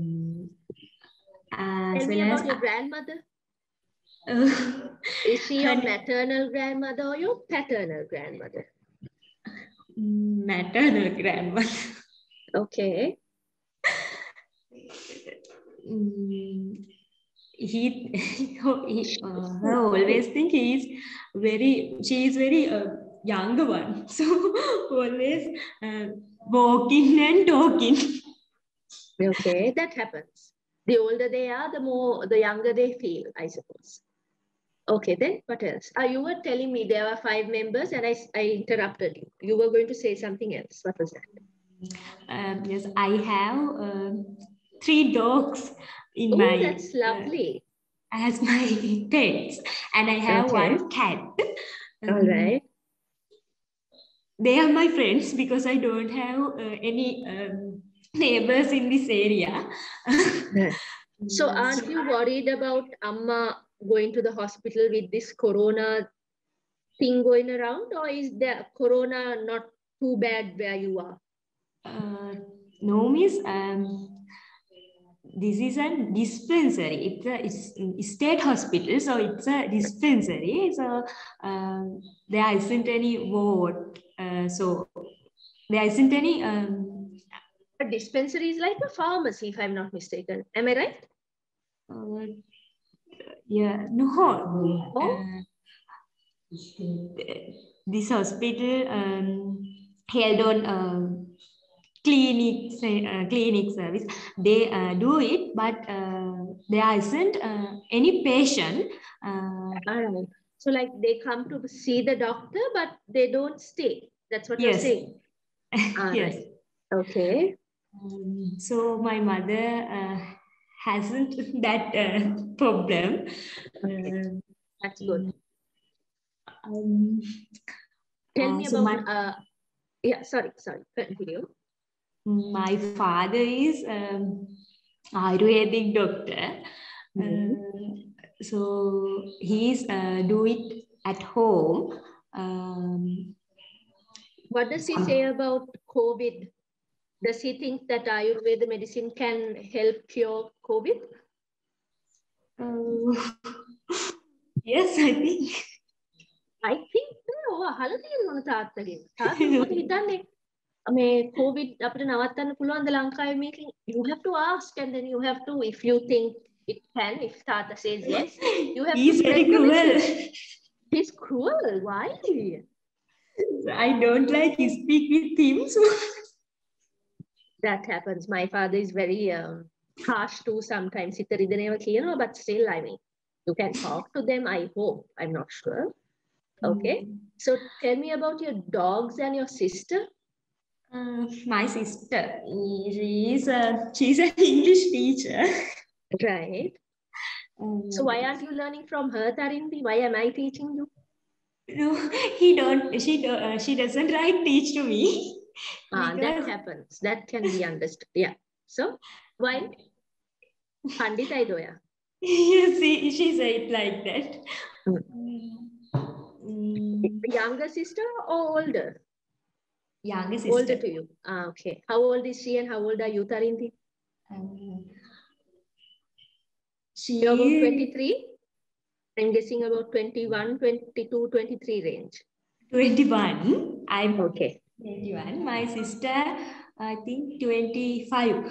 me about your grandmother. Is she your maternal grandmother or your paternal grandmother? Maternal grandmother. Okay. He always think she is very younger one. So always walking and talking. Okay, that happens. The older they are, the younger they feel, I suppose. Okay, then what else? You were telling me there were 5 members and I interrupted you. You were going to say something else. What was that? Yes, I have 3 dogs in my. Oh, that's lovely. As my pets, and I have 1 cat. All right. They are my friends because I don't have any neighbors in this area. So aren't you worried about Amma going to the hospital with this corona thing going around, or is the corona not too bad where you are? No, miss. This is a dispensary. It's a state hospital, so it's a dispensary. So there isn't any ward. So there isn't any. A dispensary is like a pharmacy, if I'm not mistaken. Am I right? Yeah. No. This hospital held on clinic service. They do it, but there isn't any patient. All right. So like they come to see the doctor, but they don't stay. That's what you're saying. Yes. Right. Okay. So my mother hasn't that problem. That's good. Tell me so about yeah, sorry, continue. My father is Ayurvedic doctor. So he's do it at home. What does he say about COVID? Does he think that Ayurveda medicine can help cure COVID? Yes, I think. I think COVID you have to ask, and then you have to, if you think it can, if Tata says yes, you have He's to very cruel. He's cruel. Why? I don't like to speak with him. So. That happens. My father is very harsh too sometimes. But still, I mean, you can talk to them, I hope. I'm not sure. Okay. So tell me about your dogs and your sister. My sister, she's an English teacher. Right. So why aren't you learning from her, Tharindi? Why am I teaching you? No, she doesn't teach to me. That happens. That can be understood. Yeah. So why? Pandita Idoya. You see, she said like that. Younger sister or older? Younger sister. Older to you. Ah, okay. How old is she and how old are you, Tharindu? You're about 23? I'm guessing about 21, 22, 23 range. 21. I'm Okay. 21. My sister, I think 25.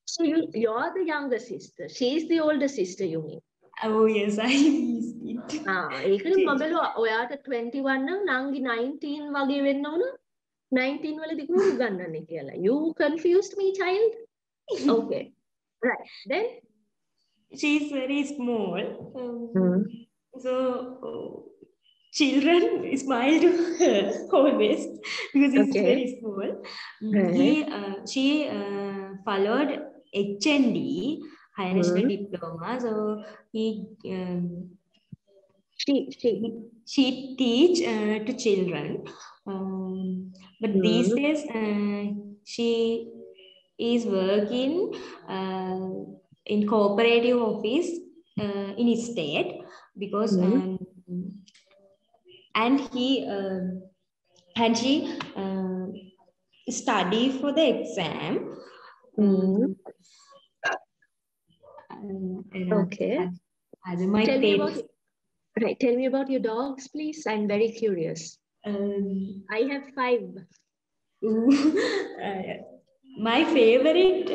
So you're the younger sister. She's the older sister, you mean? Oh, yes, I missed it. ඒකනේ මම බැලුවා ඔයාට 21 නම් නංගි 19 වගේ වෙන්න ඕන 19 වලදී කුරු ගන්නන්නේ කියලා. You confused me, child. Okay. Right. Then She's very small. So children smile to her always because it's very small. She followed HND, higher national diploma. So she teach to children. But these days she is working in cooperative office in his state because and she study for the exam. Okay. Tell me about your dogs, please. I'm very curious. I have 5. My favorite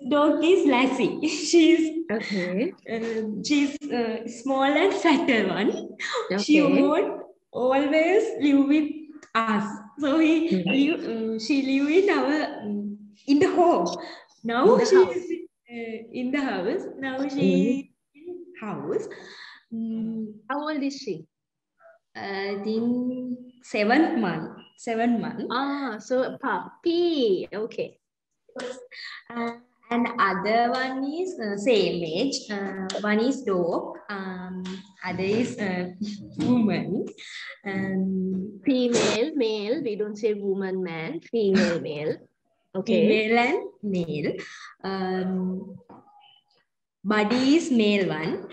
dog is Lassie. She's small and fatter one. She won't always live with us. So she live in the home. Now she is in the house. Now she is in house. How old is she? I think 7 months. 7 months. Ah, so a puppy. Okay. And other one is same age. One is dog. Other is woman. Female, male. We don't say woman, man. Female, male. Okay. Female and male. Buddy is male one.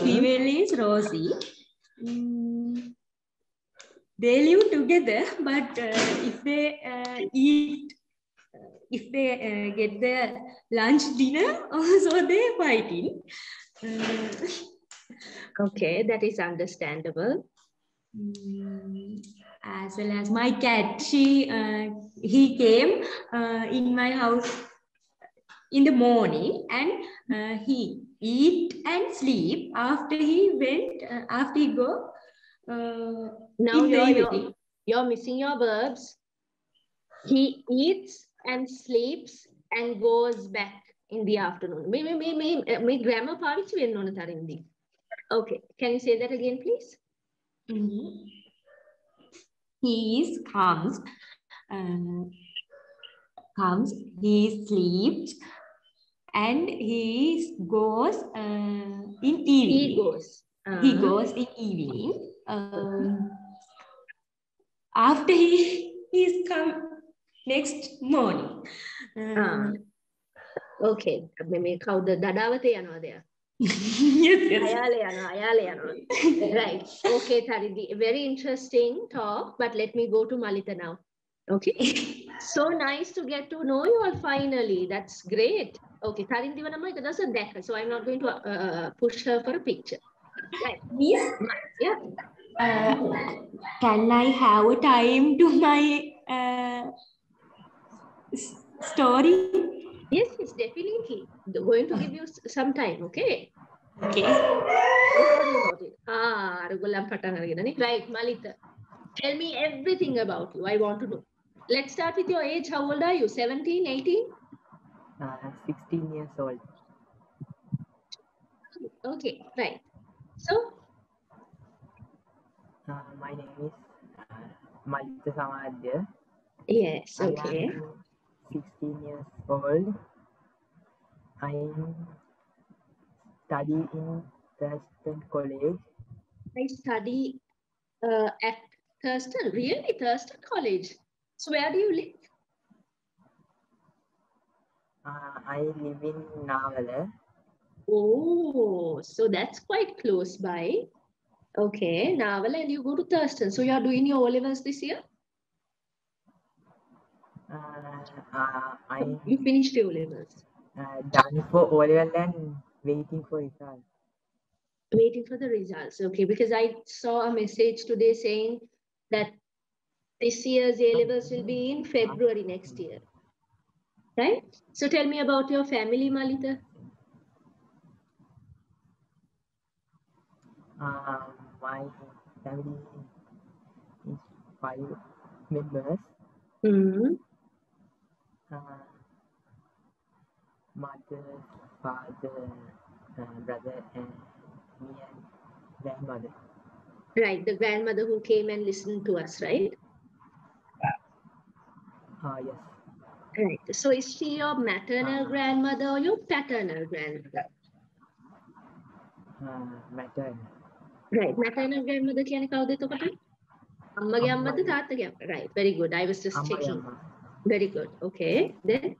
Female is Rosie. They live together, but if they get their lunch, dinner, also they fighting. Okay, that is understandable. As well as my cat, he came in my house in the morning and he eat and sleep after he go. Now you're missing your verbs. He eats and sleeps and goes back in the afternoon. Me grammar පාවිච්චි වෙන්න ඕන තරින්දී. Okay, can you say that again, please? He comes, he sleeps, and he goes in evening. He goes in evening. After he's come next morning. Okay. මේ කවුද දඩාවතේ යනවාද එයා? Yes. අයාලේ යනවා. Right. Okay, Tharindu. Very interesting talk, but let me go to Malita now. Okay. So nice to get to know you all finally. That's great. Okay, Tharindu doesn't dekha, so I'm not going to push her for a picture. Right. Miss? Yeah. Can I have time to my story? Yes, definitely. I'm going to give you some time, okay? Okay. Right, Malita. Tell me everything about you. I want to know. Let's start with your age. How old are you? 17, 18? 16 years old. Okay, right. So? My name is Malita Samadya. Yes, okay. I am 16 years old. I study in Thurston College. I study at Thurston. Really? Thurston College? So where do you live? I live in Navala. Oh, so that's quite close by. Okay, Navala, and you go to Thurston. So you are doing your O-levels this year? You finished your levels. Done for O-level and waiting for results. Waiting for the results. Okay, because I saw a message today saying that this year's A-levels will be in February next year. Right? So tell me about your family, Malita. My family is 5 members. Mm-hmm. Mother, father, brother, and me and grandmother. Right, the grandmother who came and listened to us, right? Yes. Right. So is she your maternal grandmother or your paternal grandmother? Maternal. Right. Maternal grandmother කියන්නේ කවුද එතකොට? අම්මගේ අම්මද තාත්තගේ අම්මද? Right. Very good. I was just checking. Very good. Okay. Then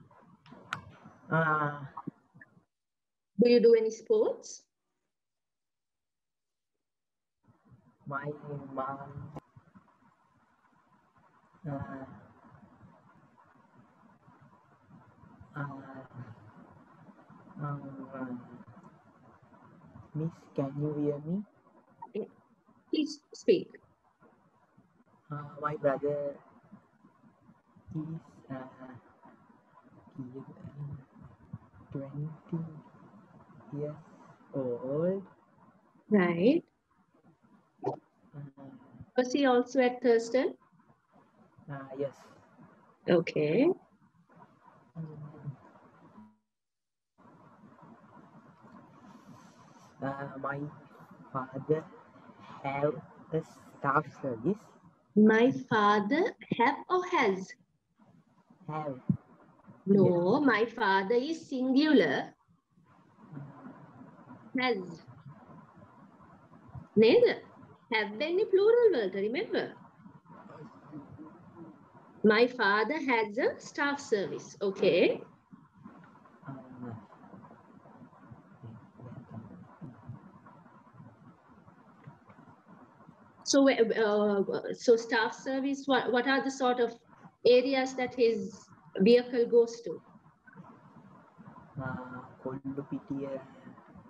do you do any sports? My mom Miss, can you hear me? Please speak. My brother is 20 years old. Right. Was he also at Thurston? Yes. Okay. My father have a staff service. My father have or has? Have. No, Yes. my father is singular. Has. Neither. Have any plural word, remember? My father has a staff service. Okay. So, so staff service, what are the sort of areas that his vehicle goes to? Kollupitiya.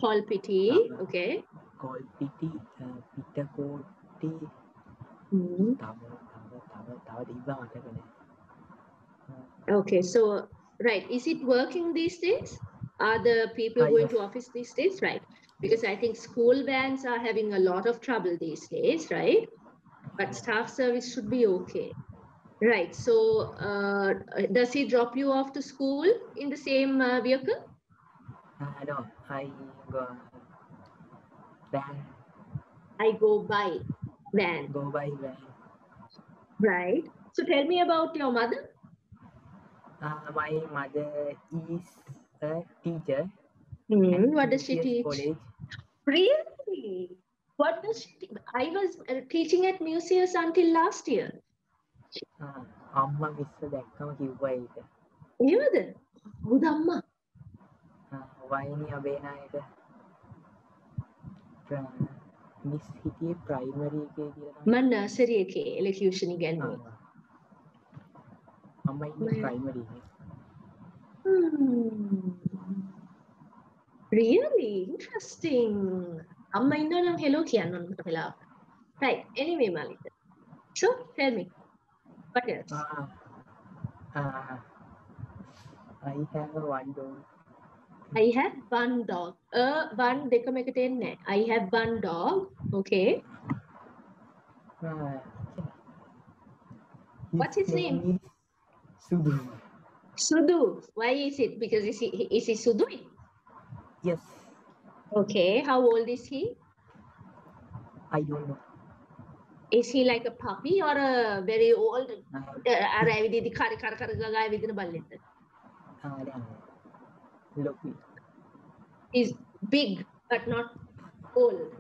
Kolpiti, okay. Kolpiti, Pitakoti. Okay, so, right. Is it working these days? Are the people going to office these days? Right. Because I think school vans are having a lot of trouble these days, right? But staff service should be okay. Right. So, does he drop you off to school in the same vehicle? No, I go van. I go by van. Go by van. Right. So, tell me about your mother. My mother is a teacher. What does she teach? College. Really? What does she teach? I was teaching at Museus until last year. Amma miss දැක්කම කිව්වා ඒක. එහෙමද? හුද අම්මා. වයිනි Abeynayake. Miss හිටියේ primary එකේ කියලා. මම nursery එකේ එලෙක්ටියුෂන් ඉගෙනුවා. අම්මා ඉන්නේ ප්‍රයිමරි එකේ. Really interesting. Amma inna නම් hello කියන්න ඕන කොට වෙලාවක. Right. Anyway, Malika. So, tell me. What else? I have one dog. I have one dog. One දෙකම එකට එන්නේ. I have one dog. Okay. What's his name? Sudu. Sudu. Why is it? Because is he Sudu? Yes. Okay. How old is he? I don't know. Is he like a puppy or a very old? Look. He's big but not old.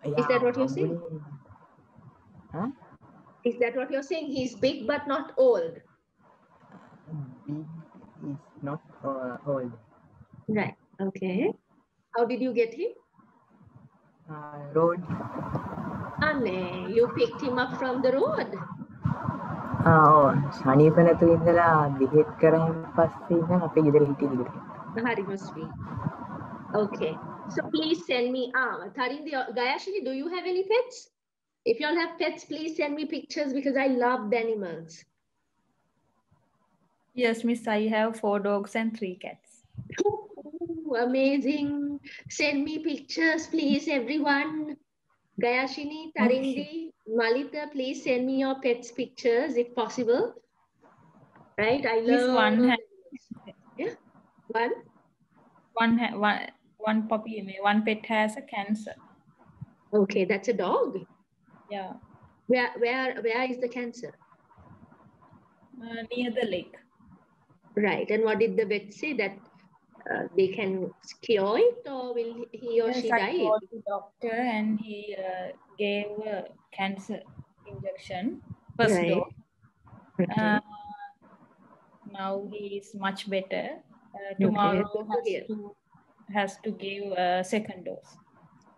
Is that what you're saying? Huh? Is that what you're saying? He's big but not old. Big is not old. Right. Okay. How did you get him? Road. Anne, you picked him up from the road. සනීප නැතුව ඉඳලා බෙහෙත් කරන් පස්සේ ඉඳන් අපේ ගෙදර හිටියේ දිගට. Harima sweet. Okay. So please send me, Tharindu, Gayashini, do you have any pets? If you all have pets, please send me pictures because I love the animals. Yes, Miss, I have 4 dogs and 3 cats. Ooh, amazing. Send me pictures, please, everyone. Gayashini, Tharindi, Malita, please send me your pets pictures if possible. Right? I Miss, love yeah. One puppy, one pet has a cancer. Okay, that's a dog. Yeah. Where is the cancer? Near the lake. Right. And what did the vet say, that they can cure it, or will he or Yes, she I die? called the doctor and he gave a cancer injection, first Right. dose. Okay. Now he is much better. Okay, Tomorrow good to hear. has to give a second dose.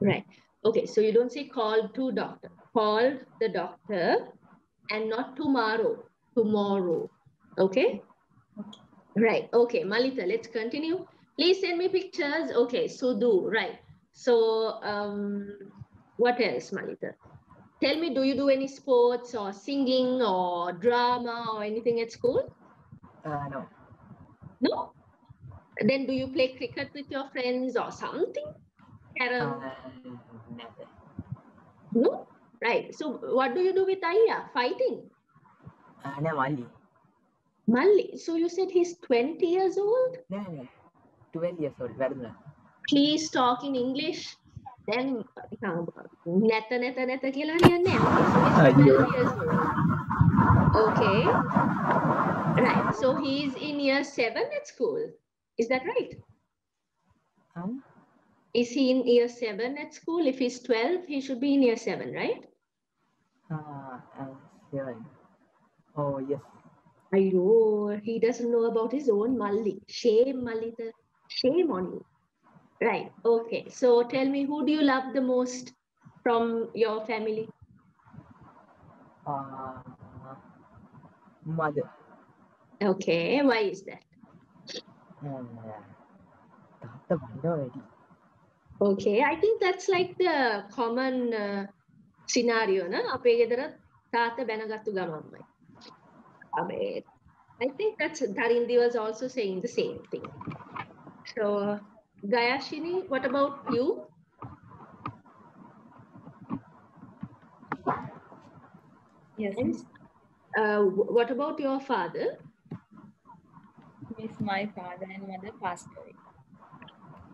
Right. Okay, so you don't say call to doctor. Call the doctor and not tomorrow. Tomorrow. Okay? Right. Okay, Malita, let's continue. Please send me pictures. Okay, Sudu. Right. So, what else, Malita? Tell me, do you do any sports or singing or drama or anything at school? No. No? Then do you play cricket with your friends or something? Carrom? නැත. No? Right. So what do you do with Aya? Fighting? නෑ මල්ලි. Malli. So you said he's 20 years old? නෑ 12 years old වැරදුනා. Please talk in English. Then neta කියලා හරියන්නේ නැහැ. So he's 12 years old. Okay. Right. So he's in year 7 at school. Is that right? Is he in year 7 at school? If he's 12, he should be in year 7, right? 7. Oh, yes. Ayo, he doesn't know about his own Malli. Shame, Malita. Shame on you. Right. Okay. So tell me, who do you love the most from your family? Mother. Okay. Why is that? තාත්තා බණ්ඩව වැඩි. Okay. I think that's like the common scenario, na? අපේ ගෙදර තාත්තා බැනගත්තු ගමන්මයි. I think that's Tharindu was also saying the same thing. So, Gayashini, what about you? Yes. What about your father? Miss, my father and mother passed away.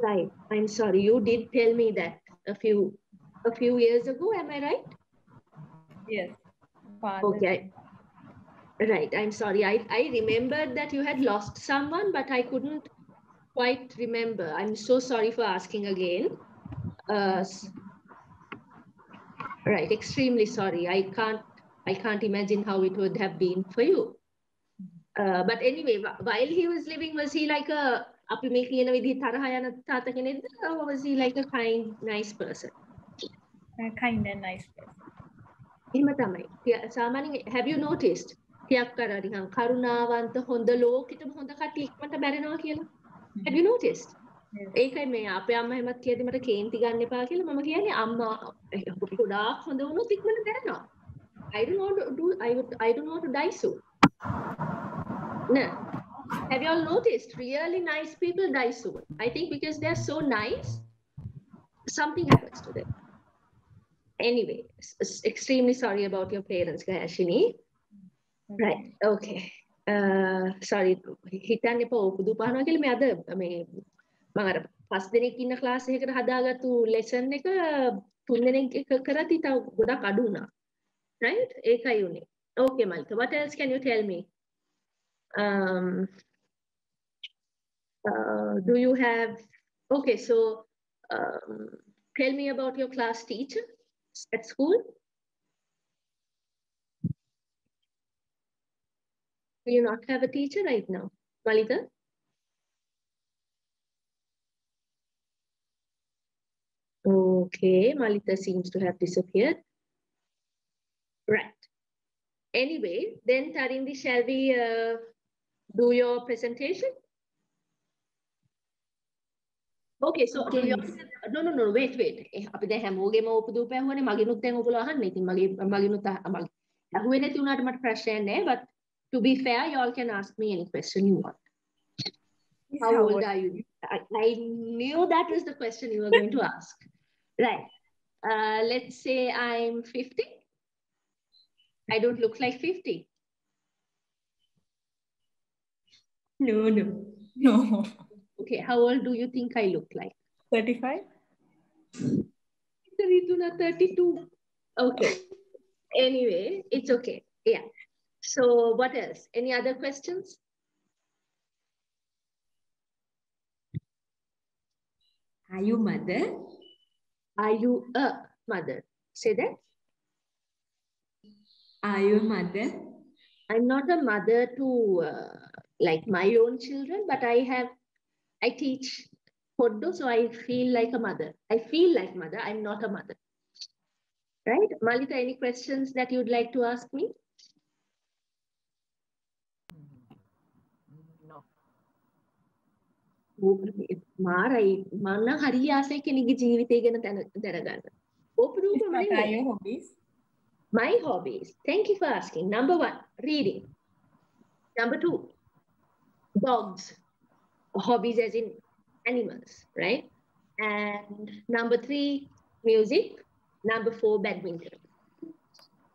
Right. I'm sorry. You did tell me that a few years ago. Am I right? Yes. Father. Okay. Right. I'm sorry. I remembered that you had lost someone, but I couldn't quite remember. I'm so sorry for asking again. Right. Extremely sorry. I can't imagine how it would have been for you. But anyway, while he was living, was he like a අපි මේ කියන විදිහ තරහ යන තාත්තා කෙනෙක්ද, or was he like a kind, nice person? Kind and nice person. එහෙම තමයි. සාමාන්‍යයෙන් have you noticed? ටිකක් අර නිකන් කරුණාවන්ත හොඳ ලෝකෙටම හොඳ කට්ටිය ඉක්මනට මැරෙනවා කියලා. Have you noticed? ඒකයි මේ අපේ අම්මා එහෙමත් කියදී මට කේන්ති ගන්න එපා කියලා මම කියන්නේ අම්මා ගොඩාක් හොඳ වුණොත් ඉක්මනට මැරෙනවා. I don't want to die soon. No. Have you all noticed? Really nice people die soon. I think because they're so nice, something happens to them. Anyway, extremely sorry about your parents, Gayashini. Right. Okay. Sorry. හිතන්න එපා උපුදු පහනවා කියලා මේ අද මේ මම අර 5 දෙනෙක් ඉන්න ක්ලාස් එකකට හදාගත්තු ලෙසන් එක 3 දෙනෙක් එක කරද්දි තව ගොඩක් අඩු වුණා. Right? ඒකයි උනේ. Okay, Malika. What else can you tell me? Do you have, okay, so tell me about your class teacher at school. Do you not have a teacher right now, Malika? Okay, Malika seems to have disappeared. Right. Anyway, then Tharindu, shall we do your presentation? Okay, so Okay, do you, miss. no, wait. අපි දැන් හැමෝගෙම උපදූප ඇහුවනේ මගෙනුත් දැන් ඔයගොල්ලෝ අහන්නේ. ඉතින් මගෙනුත් අහුවේ නැති වුණාට මට ප්‍රශ්නයක් නැහැ. But to be fair, you all can ask me any question you want. How old are you? I knew that was the question you were going to ask. Right. Let's say I'm 50. I don't look like 50. No. No. Okay, how old do you think I look like? 35? 32. Okay. Anyway, it's okay. Yeah. So what else? Any other questions? Are you mother? Are you a mother? Say that. Are you a mother? I'm not a mother to like my own children, but I teach Poddo, so I feel like a mother. I feel like mother. I'm not a mother. Right? Malita, any questions that you'd like to ask me? No. මාරයි මම නම් හරි ආසයි කෙනෙක්ගේ ජීවිතය ගැන දැනගන්න. What are your hobbies? My hobbies. Thank you for asking. Number 1, reading. Number 2, dogs. Hobbies as in animals, right? And number 3, music. Number 4, badminton.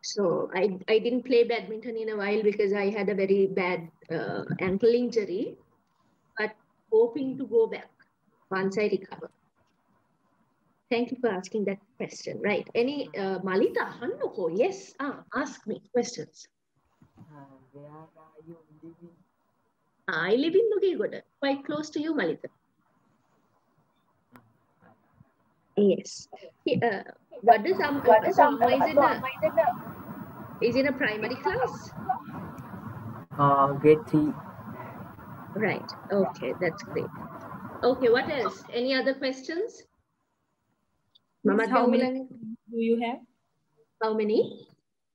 So I didn't play badminton in a while because I had a very bad ankle injury, but hoping to go back once I recover. Thank you for asking that question. Right. Any Malita Hannoko? Yes. Ask me questions. Where are you living? I live in Nugegoda, quite close to you, Malita. Yes. What does is in a primary class? Grade 3. Right. Okay, that's great. Okay, what else? Any other questions? Miss, how many siblings do you have? How many?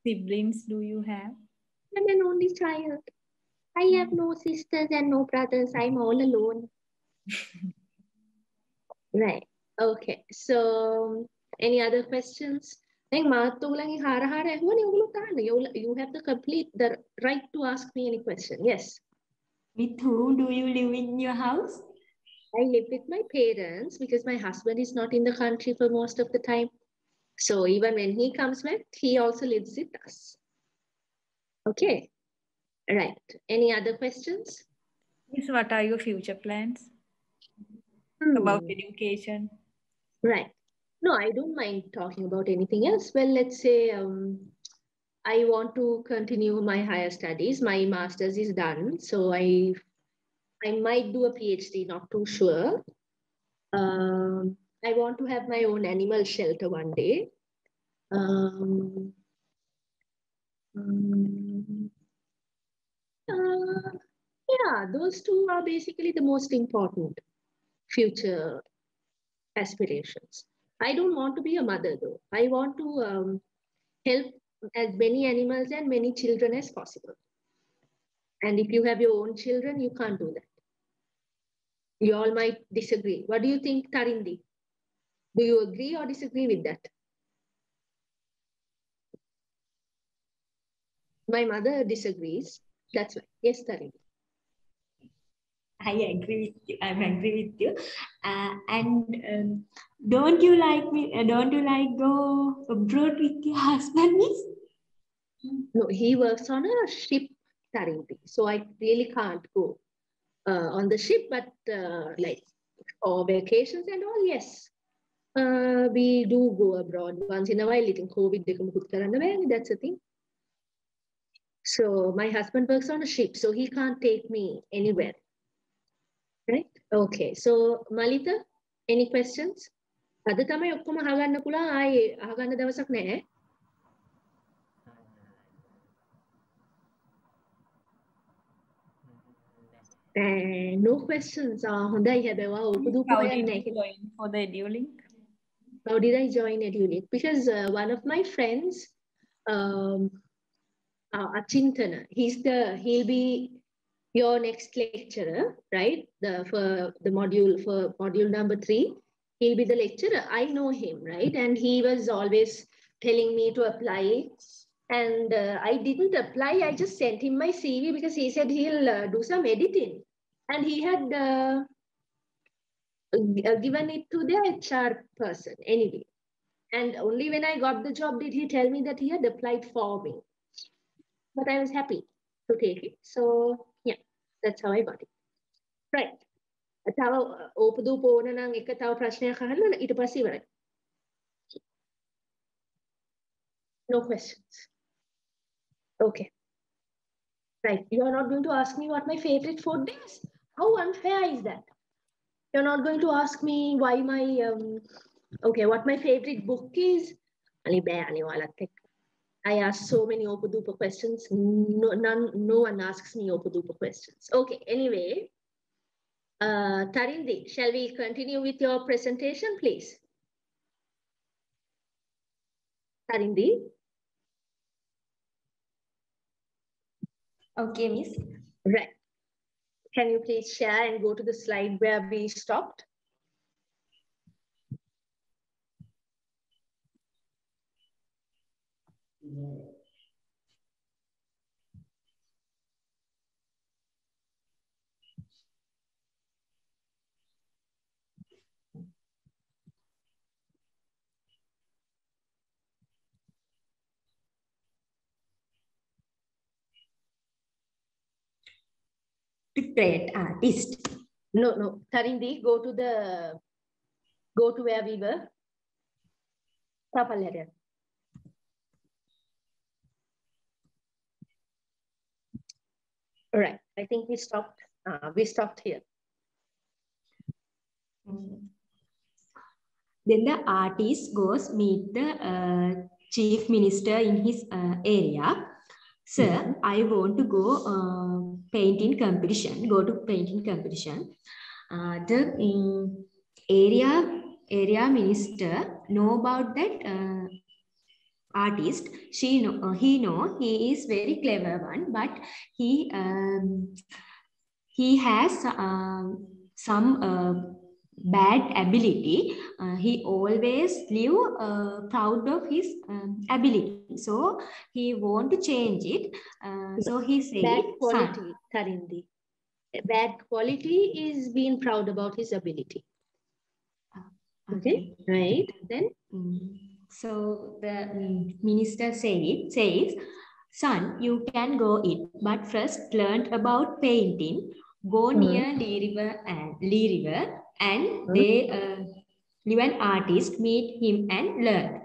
Siblings do you have? I'm an only child. I have no sisters and no brothers. I'm all alone. Right. Okay. So, any other questions? You have the right to ask me any question. Yes. With whom do you live in your house? I live with my parents because my husband is not in the country for most of the time. So even when he comes back, he also lives with us. Okay. Right. Any other questions? Miss, what are your future plans about education? Right. No, I don't mind talking about anything else. Well, let's say I want to continue my higher studies. My master's is done. So I might do a PhD, not too sure. I want to have my own animal shelter one day. Yeah, those two are basically the most important future aspirations. I don't want to be a mother though. I want to help as many animals and many children as possible. And if you have your own children, you can't do that. You all might disagree. What do you think, Tharindu? Do you agree or disagree with that? My mother disagrees. That's why. Yes, Tharindu. I agree with you. I'm agree with you. And don't you like me? Don't you like go abroad with your husband? Miss? No, he works on a ship, Tharindu. So I really can't go on the ship, but like for vacations and all, yes. We do go abroad once in a while. That's the thing. So my husband works on a ship, so he can't take me anywhere. Right? Okay. So Malita, any questions? අද තමයි ඔක්කොම අහගන්න පුළුවන් ආයේ අහගන්න දවසක් නැහැ. No questions. හොඳයි හැබැයි ඔයා උපදූප How did හොයන්නේ you join for the Edulink? How did I join Edulink? Because one of my friends Achintana. He'll be your next lecturer, right? For module number 3, he'll be the lecturer. I know him, right? And he was always telling me to apply. And I didn't apply. I just sent him my CV because he said he'll do some editing. And he had given it to the HR person anyway. And only when I got the job did he tell me that he had applied for me. But I was happy to take it. So yeah, that's how I got it. Right. තව ඕපදූප ඕන නම් එක තව ප්‍රශ්නයක් අහන්න ඊට පස්සේ ඉවරයි. No questions. Okay. Right. You are not going to ask me what my favorite food is. How unfair is that? You're not going to ask me why my what my favorite book is. I ask so many Opadupa questions. No one asks me Opadupa questions. Okay, anyway. Tharindu, shall we continue with your presentation, please? Tharindu? Okay, Miss. Right. Can you please share and go to the slide where we stopped? Great artist. No. Tharindu, go to where we were. All right. I think we stopped. We stopped here. Then the artist goes meet the chief minister in his area. Sir, I want to go painting competition. Go to painting competition. The area minister know about that artist. He know he is very clever one, but he has some bad ability. He always live proud of his ability. So he want to change it. So he said, bad quality, Tharindu. Bad quality is being proud about his ability. Okay, right. Then. So the minister says, son, you can go it, but first learn about painting. Go near Lee River, and they live an artist, meet him and learn.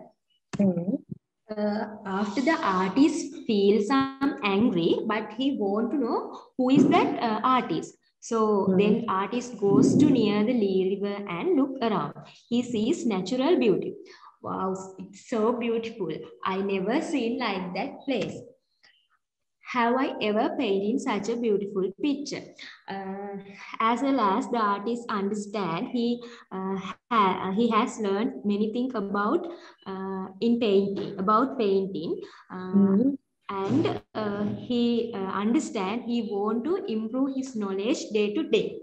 After the artist feels some angry, but he want to know who is that artist. So then artist goes to near the Lee River and look around. He sees natural beauty. Wow, it's so beautiful. I never seen like that place. Have I ever painted such a beautiful picture? As well as the artist understand, he has learned many things about painting, and he understand he want to improve his knowledge day to day.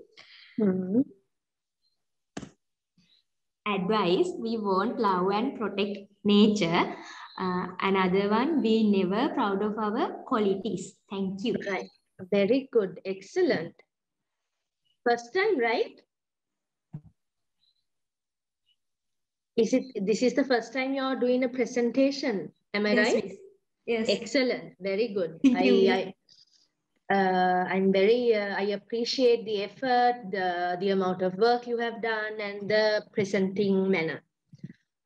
Advice: we want love and protect nature. Another one, we never proud of our qualities. Thank you. Right. Very good. Excellent. First time, right? This is the first time you're doing a presentation. Am I right? Miss. Yes. Excellent. Very good. I appreciate the effort, the amount of work you have done, and the presenting manner.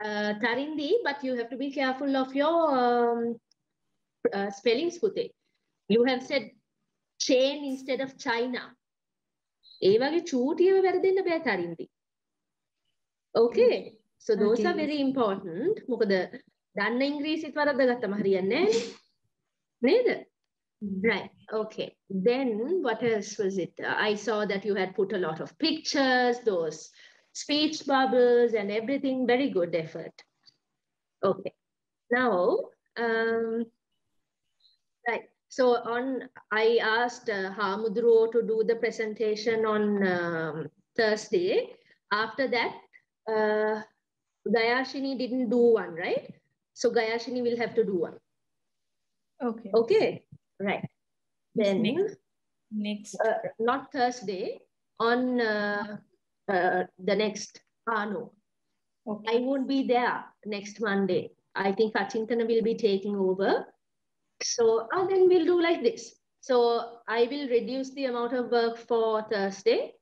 Tharindu, but you have to be careful of your spellings, Pute. You have said chain instead of China. Okay, so those are very important. Right, okay. Then what else was it? I saw that you had put a lot of pictures, those speech bubbles and everything. Very good effort. Okay. Now, Right. So I asked Hamudro to do the presentation on Thursday. After that, Gayashini didn't do one, right? So Gayashini will have to do one. Okay. Okay. Right. Then next. Not Thursday, on the next. No. Okay. I won't be there next Monday. I think Achintana will be taking over. So then we'll do like this. So I will reduce the amount of work for Thursday.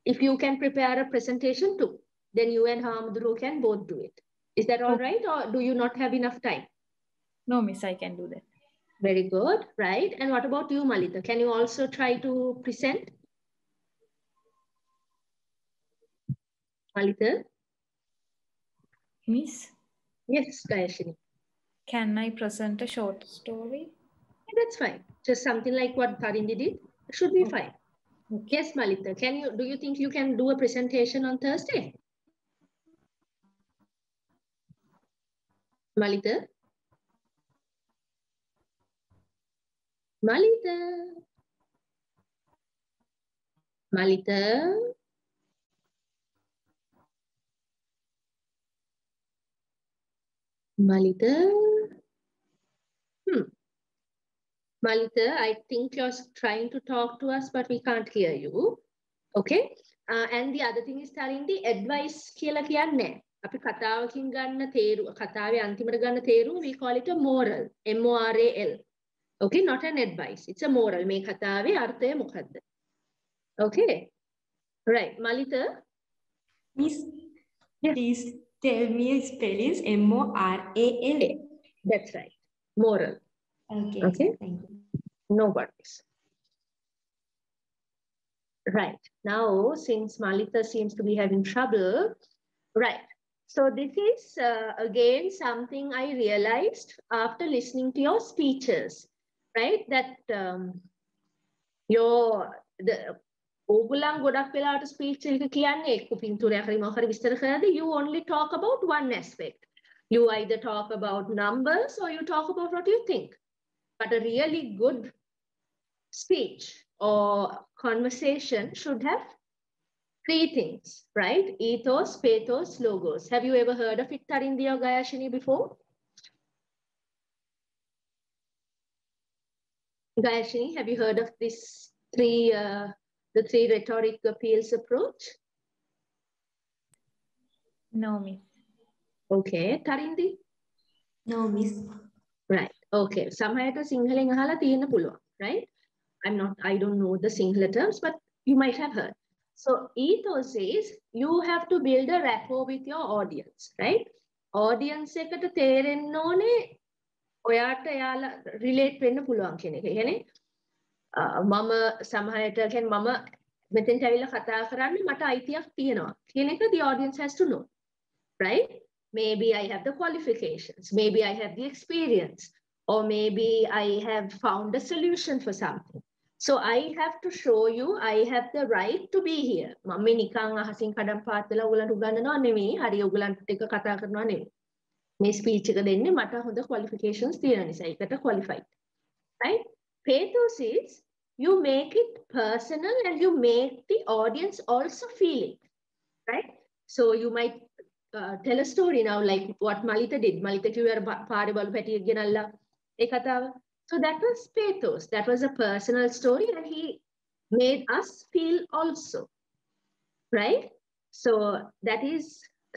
If you can prepare a presentation too, then you and Hamdru can both do it. Is that all right? Or do you not have enough time? No, miss, I can do that. Very good, right? And what about you, Malita? Can you also try to present? Malita? Miss? Yes, Gayashini. Can I present a short story? Yeah, that's fine. Just something like what Tharindu did. Should be fine. Okay. Yes, Malita. Do you think you can do a presentation on Thursday? Malita? Malita? Malita? Malita? Malita, I think you're trying to talk to us, but we can't hear you. Okay? And the other thing is Tharindu, advice කියලා කියන්නේ. අපි කතාවකින් ගන්න තේරුව, කතාවේ අන්තිමට ගන්න තේරුව, we call it a moral. M-O-R-A-L. Okay, not an advice. It's a moral. මේ කතාවේ අර්ථය මොකද්ද? Okay. Right. Malita? Miss, please tell me spellings. M-O-R-A-L. That's right. Moral. Okay. Okay. Thank you. No worries. Right. Now, since Malita seems to be having trouble, right. So this is, again, something I realized after listening to your speeches, right? That ඕගොල්ලන් ගොඩක් වෙලාවට speech එක කියන්නේ එක්ක පින්තූරයක් හරි මොකක් හරි විස්තර කරද්දී you only talk about one aspect. You either talk about numbers or you talk about what you think. But a really good speech or conversation should have three things, right? Ethos, pathos, logos. Have you ever heard of it, Tharindu or Gayashini, before? Gayashini, have you heard of this the three rhetoric appeals approach? No, miss. Okay, Tharindu? No, miss. Right. Okay. සමහරට සිංහලෙන් අහලා තියෙන්න පුළුවන්, right? I don't know the Sinhala terms, but you might have heard. So ethos is you have to build a rapport with your audience, right? Audience එකට තේරෙන්න ඕනේ ඔයාට එයාලා relate වෙන්න පුළුවන් කියන එක. කියන්නේ මම සමහරට කියන්නේ මම මෙතෙන්ට ඇවිල්ලා කතා කරන්නේ මට අයිතියක් තියෙනවා කියන එක the audience has to know, right? Maybe I have the qualifications, maybe I have the experience, or maybe I have found a solution for something. So I have to show you I have the right to be here. මම නිකන් අහසින් කඩම් පාත්තලා ඔයගලන්ට උගන්වනවා නෙමෙයි. හරි ඔයගලන්ට එක කතා කරනවා නෙමෙයි. මේ ස්පීච් එක දෙන්නේ මට හොඳ qualifications තියෙන නිසා ඒකට qualified. Right? Pathos is you make it personal and you make the audience also feel it. Right? So you might tell a story now like what Malita did. Malita කිව්වේ පාරේ බලු පැටියෙක් ගෙනල්ලා ඒ කතාව. So that was pathos. That was a personal story and he made us feel also, right? So that is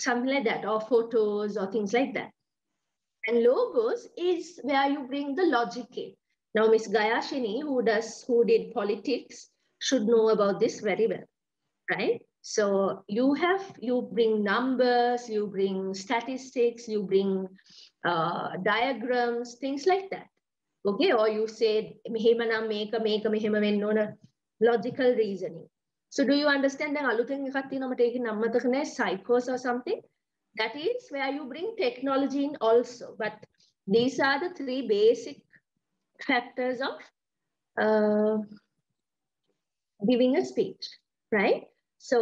something like that, or photos or things like that. And logos is where you bring the logic in. Now, Miss Gayashini, who did politics, should know about this very well, right? So you bring numbers, you bring statistics, you bring diagrams, things like that. Okay, or you say logical reasoning. So do you understand that psychos or something? That is where you bring technology in also. But these are the three basic factors of giving a speech, right? So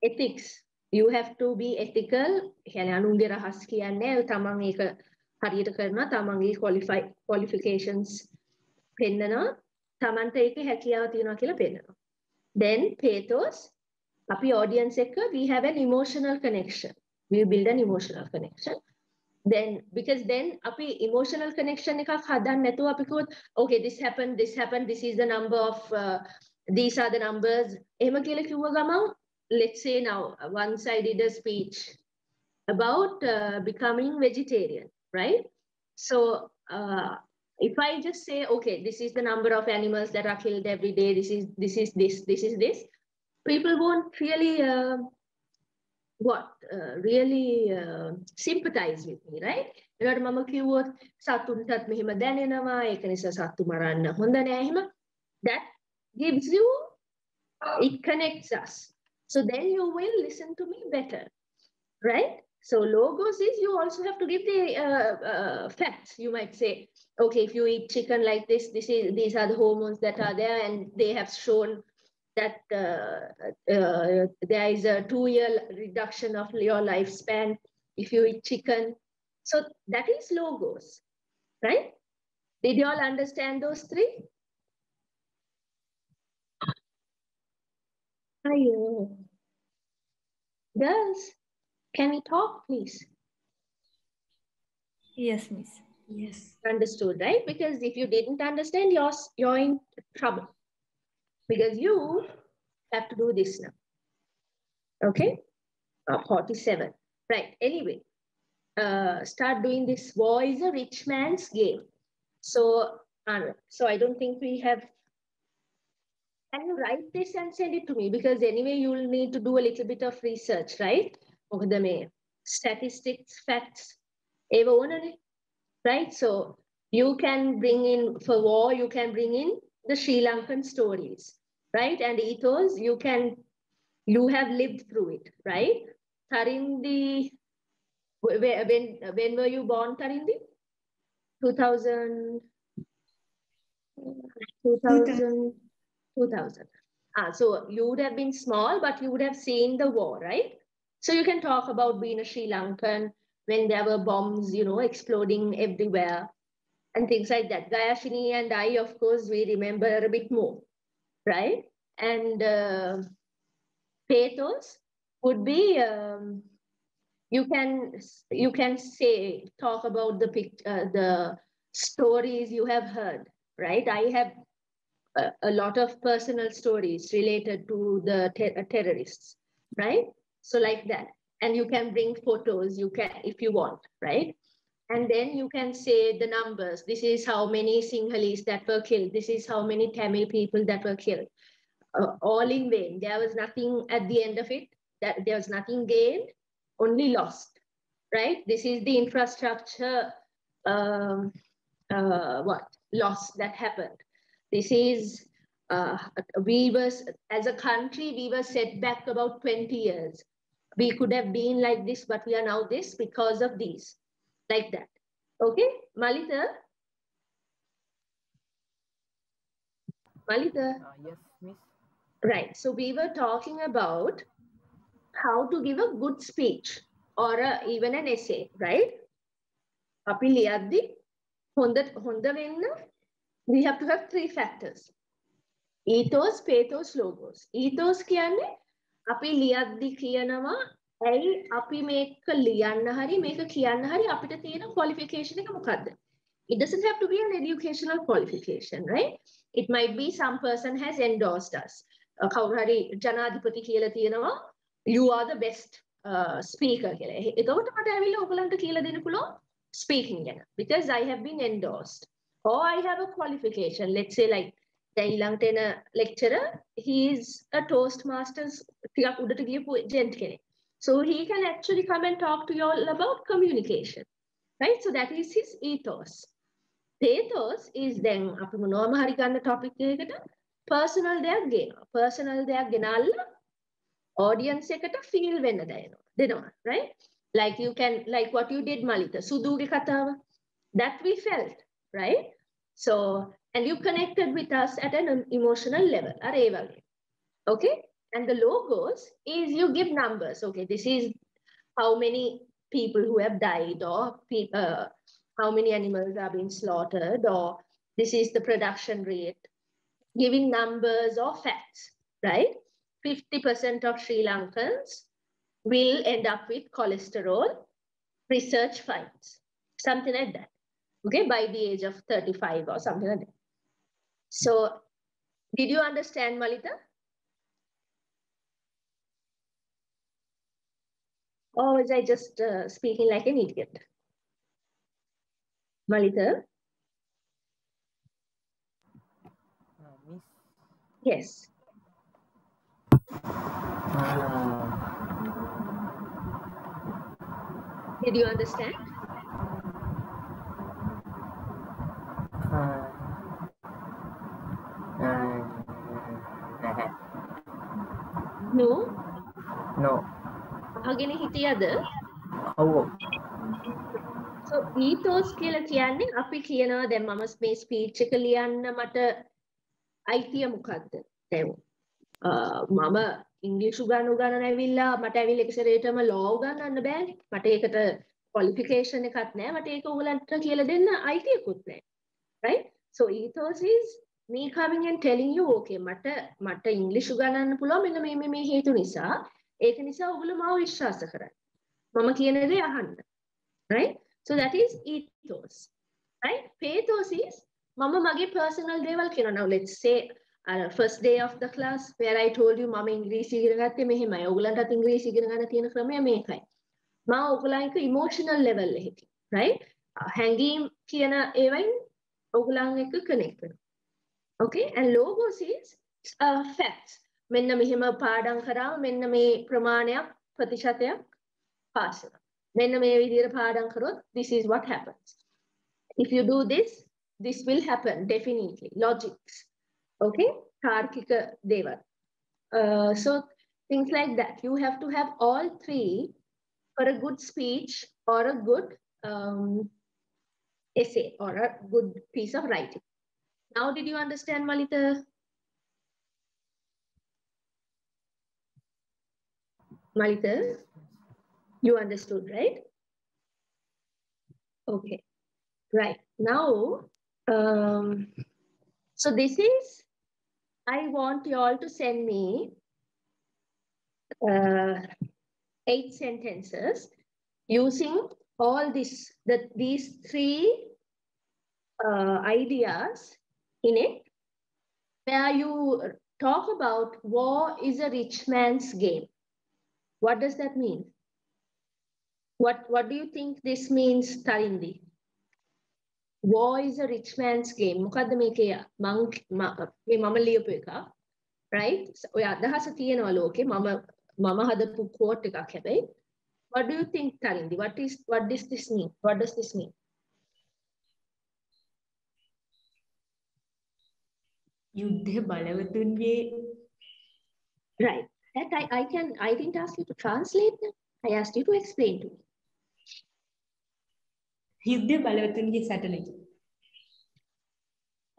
ethics, you have to be ethical. හරියට කරනවා තමන්ගේ qualifications පෙන්නනවා තමන්ට ඒකේ හැකියාව තියෙනවා කියලා පෙන්නනවා. Then pathos, අපි audience එක we have an emotional connection. We build an emotional connection. Then because then අපි emotional connection එකක් හදන්න නැතුව අපි කිව්වොත් okay this happened, this is the number of these are the numbers එහෙම කියලා කිව්ව ගමන් let's say now once I did a speech about becoming vegetarian, right? So if I just say okay this is the number of animals that are killed every day, this is this, people won't really really sympathize with me, right? එනකොට මම කිව්වොත් සතුන්ටත් මෙහෙම දැනෙනවා ඒක නිසා සතු මරන්න හොඳ නෑ එහෙම, that gives you, it connects us, so then you will listen to me better, right? So logos is you also have to give the facts. You might say okay if you eat chicken like this, these are the hormones that are there and they have shown that there is a 2-year reduction of your lifespan if you eat chicken. So that is logos, right? Did you all understand those three? Ayo. Girls, can we talk, please? Yes, miss. Yes. Understood, right? Because if you didn't understand, you're in trouble. Because you have to do this now. Okay? 47. Right. Anyway, start doing this. War is a rich man's game. So I don't think we have. Can you write this and send it to me? Because anyway, you'll need to do a little bit of research, right? Statistics, facts, right? So you can bring in, for war, you can bring in the Sri Lankan stories, right? And ethos, you have lived through it, right? Tharindu, when were you born, Tharindu? 2000. So you would have been small, but you would have seen the war, right? So you can talk about being a Sri Lankan when there were bombs, exploding everywhere and things like that. Gayashini and I, of course, we remember a bit more, right? And pathos would be, you can say, talk about the stories you have heard, right? I have a lot of personal stories related to the terrorists, right? So like that. And you can bring photos, you can, if you want, right? And then you can say the numbers. This is how many Sinhalese that were killed. This is how many Tamil people that were killed. All in vain. There was nothing at the end of it. That there was nothing gained, only lost, right? This is the infrastructure loss that happened. This is, as a country, we were set back about 20 years. We could have been like this, but we are now this because of these, like that. Okay, Malita? Yes, miss. Right, so we were talking about how to give a good speech or even an essay, right? Api liyaddi honda wenna, we have to have 3 factors. Ethos, pathos, logos. Ethos kiyanne අපි ලියද්දි කියනවා ඇයි අපි මේක ලියන්න හරි මේක කියන්න හරි අපිට තියෙන qualification එක මොකද්ද? It doesn't have to be an educational qualification, right? It might be some person has endorsed us. කවුරු හරි ජනාධිපති කියලා තියෙනවා you are the best speaker කියලා. එතකොට මට ඇවිල්ලා ඔයගලන්ට කියලා දෙන්න පුළුවන් speaking ගැන because I have been endorsed or I have a qualification. Let's say like දැන් ඊළඟට එන lecturer, he is a Toastmasters ටිකක් උඩට ගියපු gent කෙනෙක්. So he can actually come and talk to you all about communication, right? So that is his ethos. Pathos is then අපි මොනවම හරි ගන්න topic එකකට personal දෙයක් ගේනවා. Personal දෙයක් ගෙනල්ලා audience එකට feel වෙන්න දෙනවා, right? Like you can, like what you did, Malita, සුදුගේ කතාව. That we felt, right? So, and you connected with us at an emotional level. Okay? And the logos is you give numbers. Okay, this is how many people who have died or how many animals are being slaughtered, or This is the production rate. Giving numbers or facts, right? 50% of Sri Lankans will end up with cholesterol, research finds, something like that, okay, by the age of 35 or something like that. So, did you understand, Malita? Or was I just speaking like an idiot? Malita? Miss. Yes. Did you understand? No? No. අහගෙන හිටියද? ඔව්. So ethos කියලා කියන්නේ අපි කියනවා දැන් මම මේ ස්පීච් එක ලියන්න මට අයිතිය මොකද්ද? දැන් මම ඉංග්‍රීසි උගන්වන්න ඇවිල්ලා මට ඇවිල්ලා එක සැරේටම law උගන්වන්න බෑනේ. මට ඒකට qualification එකක් නැහැ. මට ඒක ඔයගලන්ට කියලා දෙන්න අයිතියකුත් නැහැ. Right? So ethos is me coming and telling you okay මට ඉංග්‍රීසි උගන්වන්න පුළුවන් මෙන්න මේ හේතු නිසා. ඒක නිසා ඔයගොල්ලෝ මාව විශ්වාස කරන්න. මම කියන දේ අහන්න. Right? So that is ethos. Right? Pathos is mama mage personal දේවල් කියනවා. Now let's say first day of the class where I told you mama ඉංග්‍රීසි ඉගෙන ගත්තේ මෙහෙමයි. ඔයගලන්ටත් ඉංග්‍රීසි ඉගෙන ගන්න තියෙන ක්‍රමය මේකයි. මම ඔයගලන්ට emotional level එකේ. Right? හැංගීම් කියන ඒවයින් ඔයගලන් එක්ක connect වෙනවා. Okay? And logos is facts. මෙන්න මෙහෙම පාඩම් කරාම මෙන්න මේ ප්‍රමාණයක් ප්‍රතිශතයක් පාස් වෙනවා. මෙන්න මේ විදිහට පාඩම් කරොත් this is what happens. If you do this, this will happen definitely. Logics. Okay? Tarkika deva. So things like that. You have to have all three for a good speech or a good essay or a good piece of writing. Now, did you understand, Malita? Malita, you understood, right? Okay. Right. Now, so this is, I want you all to send me 8 sentences using all these 3 ideas in it, where you talk about war is a rich man's game. What does that mean? What do you think this means, Tharindu? War is a rich man's game. මොකද්ද මේකේ මම ලියපු එක. Right? ඔය අදහස තියෙනවා ලෝකේ. මම හදපු quote එකක් හැබැයි. What do you think, Tharindu? What does this mean? What does this mean? යුද්ධ බලවතුන්ගේ. Right. That I didn't ask you to translate them. I asked you to explain to me. යුද්ධ බලවතුන්ගේ සටනකි.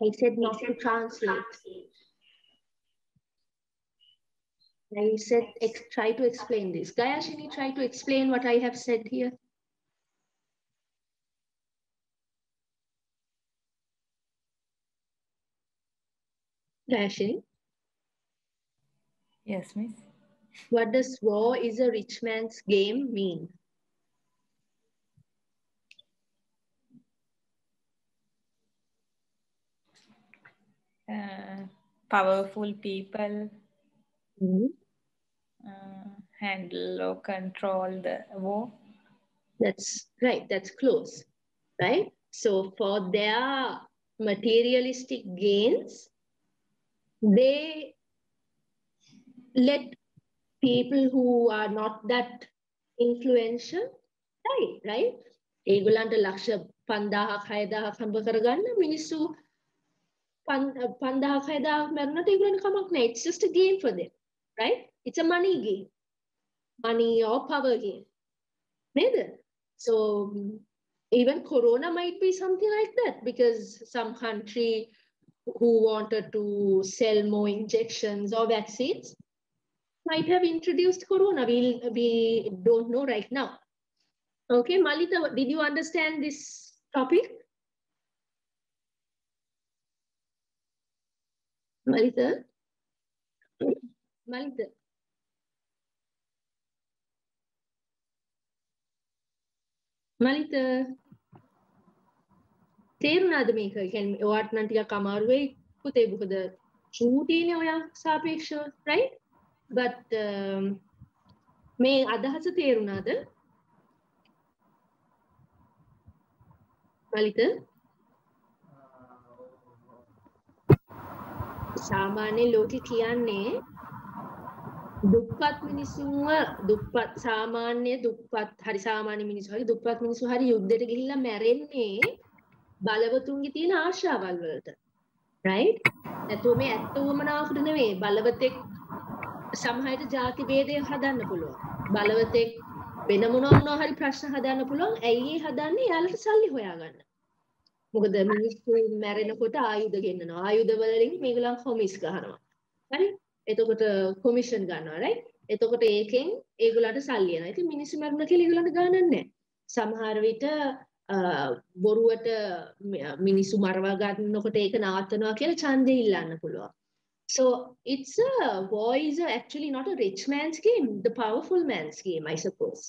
I said not to translate. I said try to explain this. Gayashini, try to explain what I have said here. Gayashini? Yes, miss. What does war is a rich man's game mean? Powerful people handle or control the war. That's right. That's close, right? So for their materialistic gains, they let people who are not that influential die, right? ඒගොල්ලන්ට ලක්ෂ 5000ක් 6000ක් හම්බ කරගන්න මිනිස්සු 5000ක් 6000ක් මරනට ඒගොල්ලන්ට කමක් නැහැ. It's just a game for them, right? It's a money game. Money or power game. Neither. So even Corona might be something like that because some country who wanted to sell more injections or vaccines might have introduced Corona. We don't know right now. Okay, Malita, did you understand this topic? Malita? Malita? Malita? තේරුණාද මේක? කියන්නේ ඔයාට නම් ටිකක් අමාරු වෙයි පුතේ මොකද චූටිනේ ඔයා සාපේක්ෂව right? But මේ අදහස තේරුණාද? Malita? සාමාන්‍ය ලෝකේ කියන්නේ දුප්පත් මිනිස්සුන්ව දුප්පත් සාමාන්‍ය දුප්පත් හරි සාමාන්‍ය මිනිස්සු හරි දුප්පත් මිනිස්සු හරි යුද්ධයට ගිහිල්ලා මැරෙන්නේ බලවතුන්ගේ තියෙන ආශාවල් වලට right නැතුව මේ ඇත්ත උවමනාවකට නෙවෙයි බලවතෙක් සමහරට ಜಾති ભેදය හදන්න පුළුවන් බලවතෙක් වෙන මොනවා හරි ප්‍රශ්න හදන්න පුළුවන් ඇයි ඒ හදන්නේ යාළුවට සල්ලි හොයාගන්න මොකද මිනිස්සු මැරෙනකොට ආයුධ ගෙන්නනවා ආයුධ වලින් මේගොල්ලන් හොමිස් ගහනවා හරි එතකොට කොමිෂන් ගන්නවා right එතකොට ඒකෙන් ඒගොල්ලන්ට සල්ලි යනවා ඉතින් මිනිස්සු මැරුණා කියලා ඒගොල්ලන්ට ගානක් නැහැ සමහර විට බොරුවට මිනිස්සු මරවා ගන්නකොට ඒක නවත්තනවා කියලා ඡන්දෙ ඉල්ලන්න පුළුවන් so it's a war is actually not a rich man's game the powerful man's game I suppose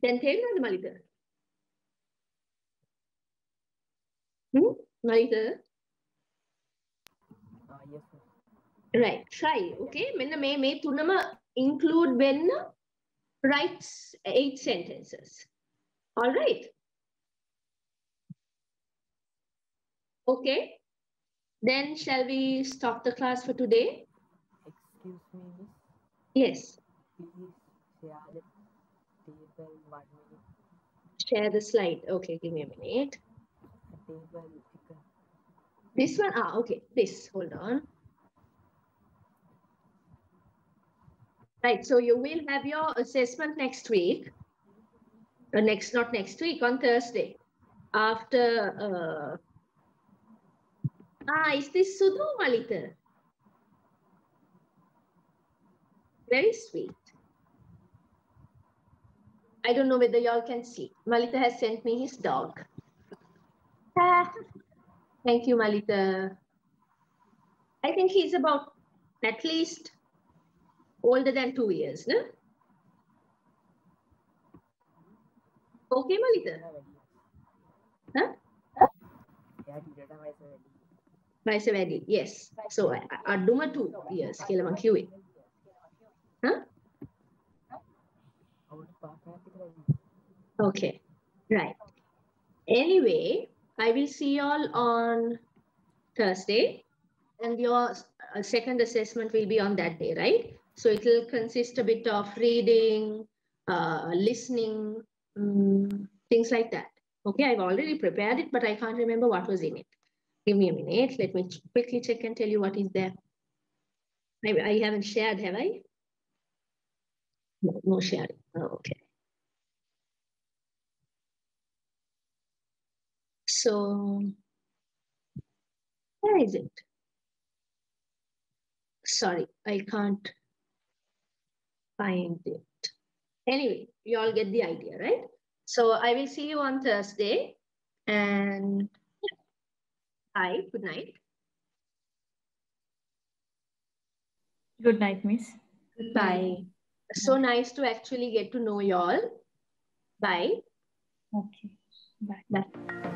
then තේරුණාද මලිත Malita? Yes. Right, try. Okay, මෙන්න මේ තුනම include වෙන්න write 8 sentences. All right. Okay. Then shall we stop the class for today? Excuse me, miss. Yes. Please share the table 1 minute. Share the slide. Okay, give me a minute. Table. This one? Ah, okay. This. Hold on. Right. So you will have your assessment next week. Not next week, on Thursday. After. Is this Sudhu Malita? Very sweet. I don't know whether y'all can see. Malita has sent me his dog. Thank you, Malita. I think he's about at least older than 2 years, no? Okay, Malita? Huh? වයස වැඩි. Yes. So, අඩුම 2 years කියලා මම කිව්වේ. Huh? Okay. Right. Anyway, I will see you all on Thursday and your second assessment will be on that day, right? So it will consist a bit of reading, listening, things like that. Okay, I've already prepared it, but I can't remember what was in it. Give me a minute. Let me quickly check and tell you what is there. I haven't shared, have I? No sharing. Oh, okay. So, where is it? Sorry, I can't find it. Anyway, you all get the idea, right? So I will see you on Thursday and bye, good night. Good night, miss. Bye. So nice to actually get to know you all. Bye. Okay. Bye. Bye.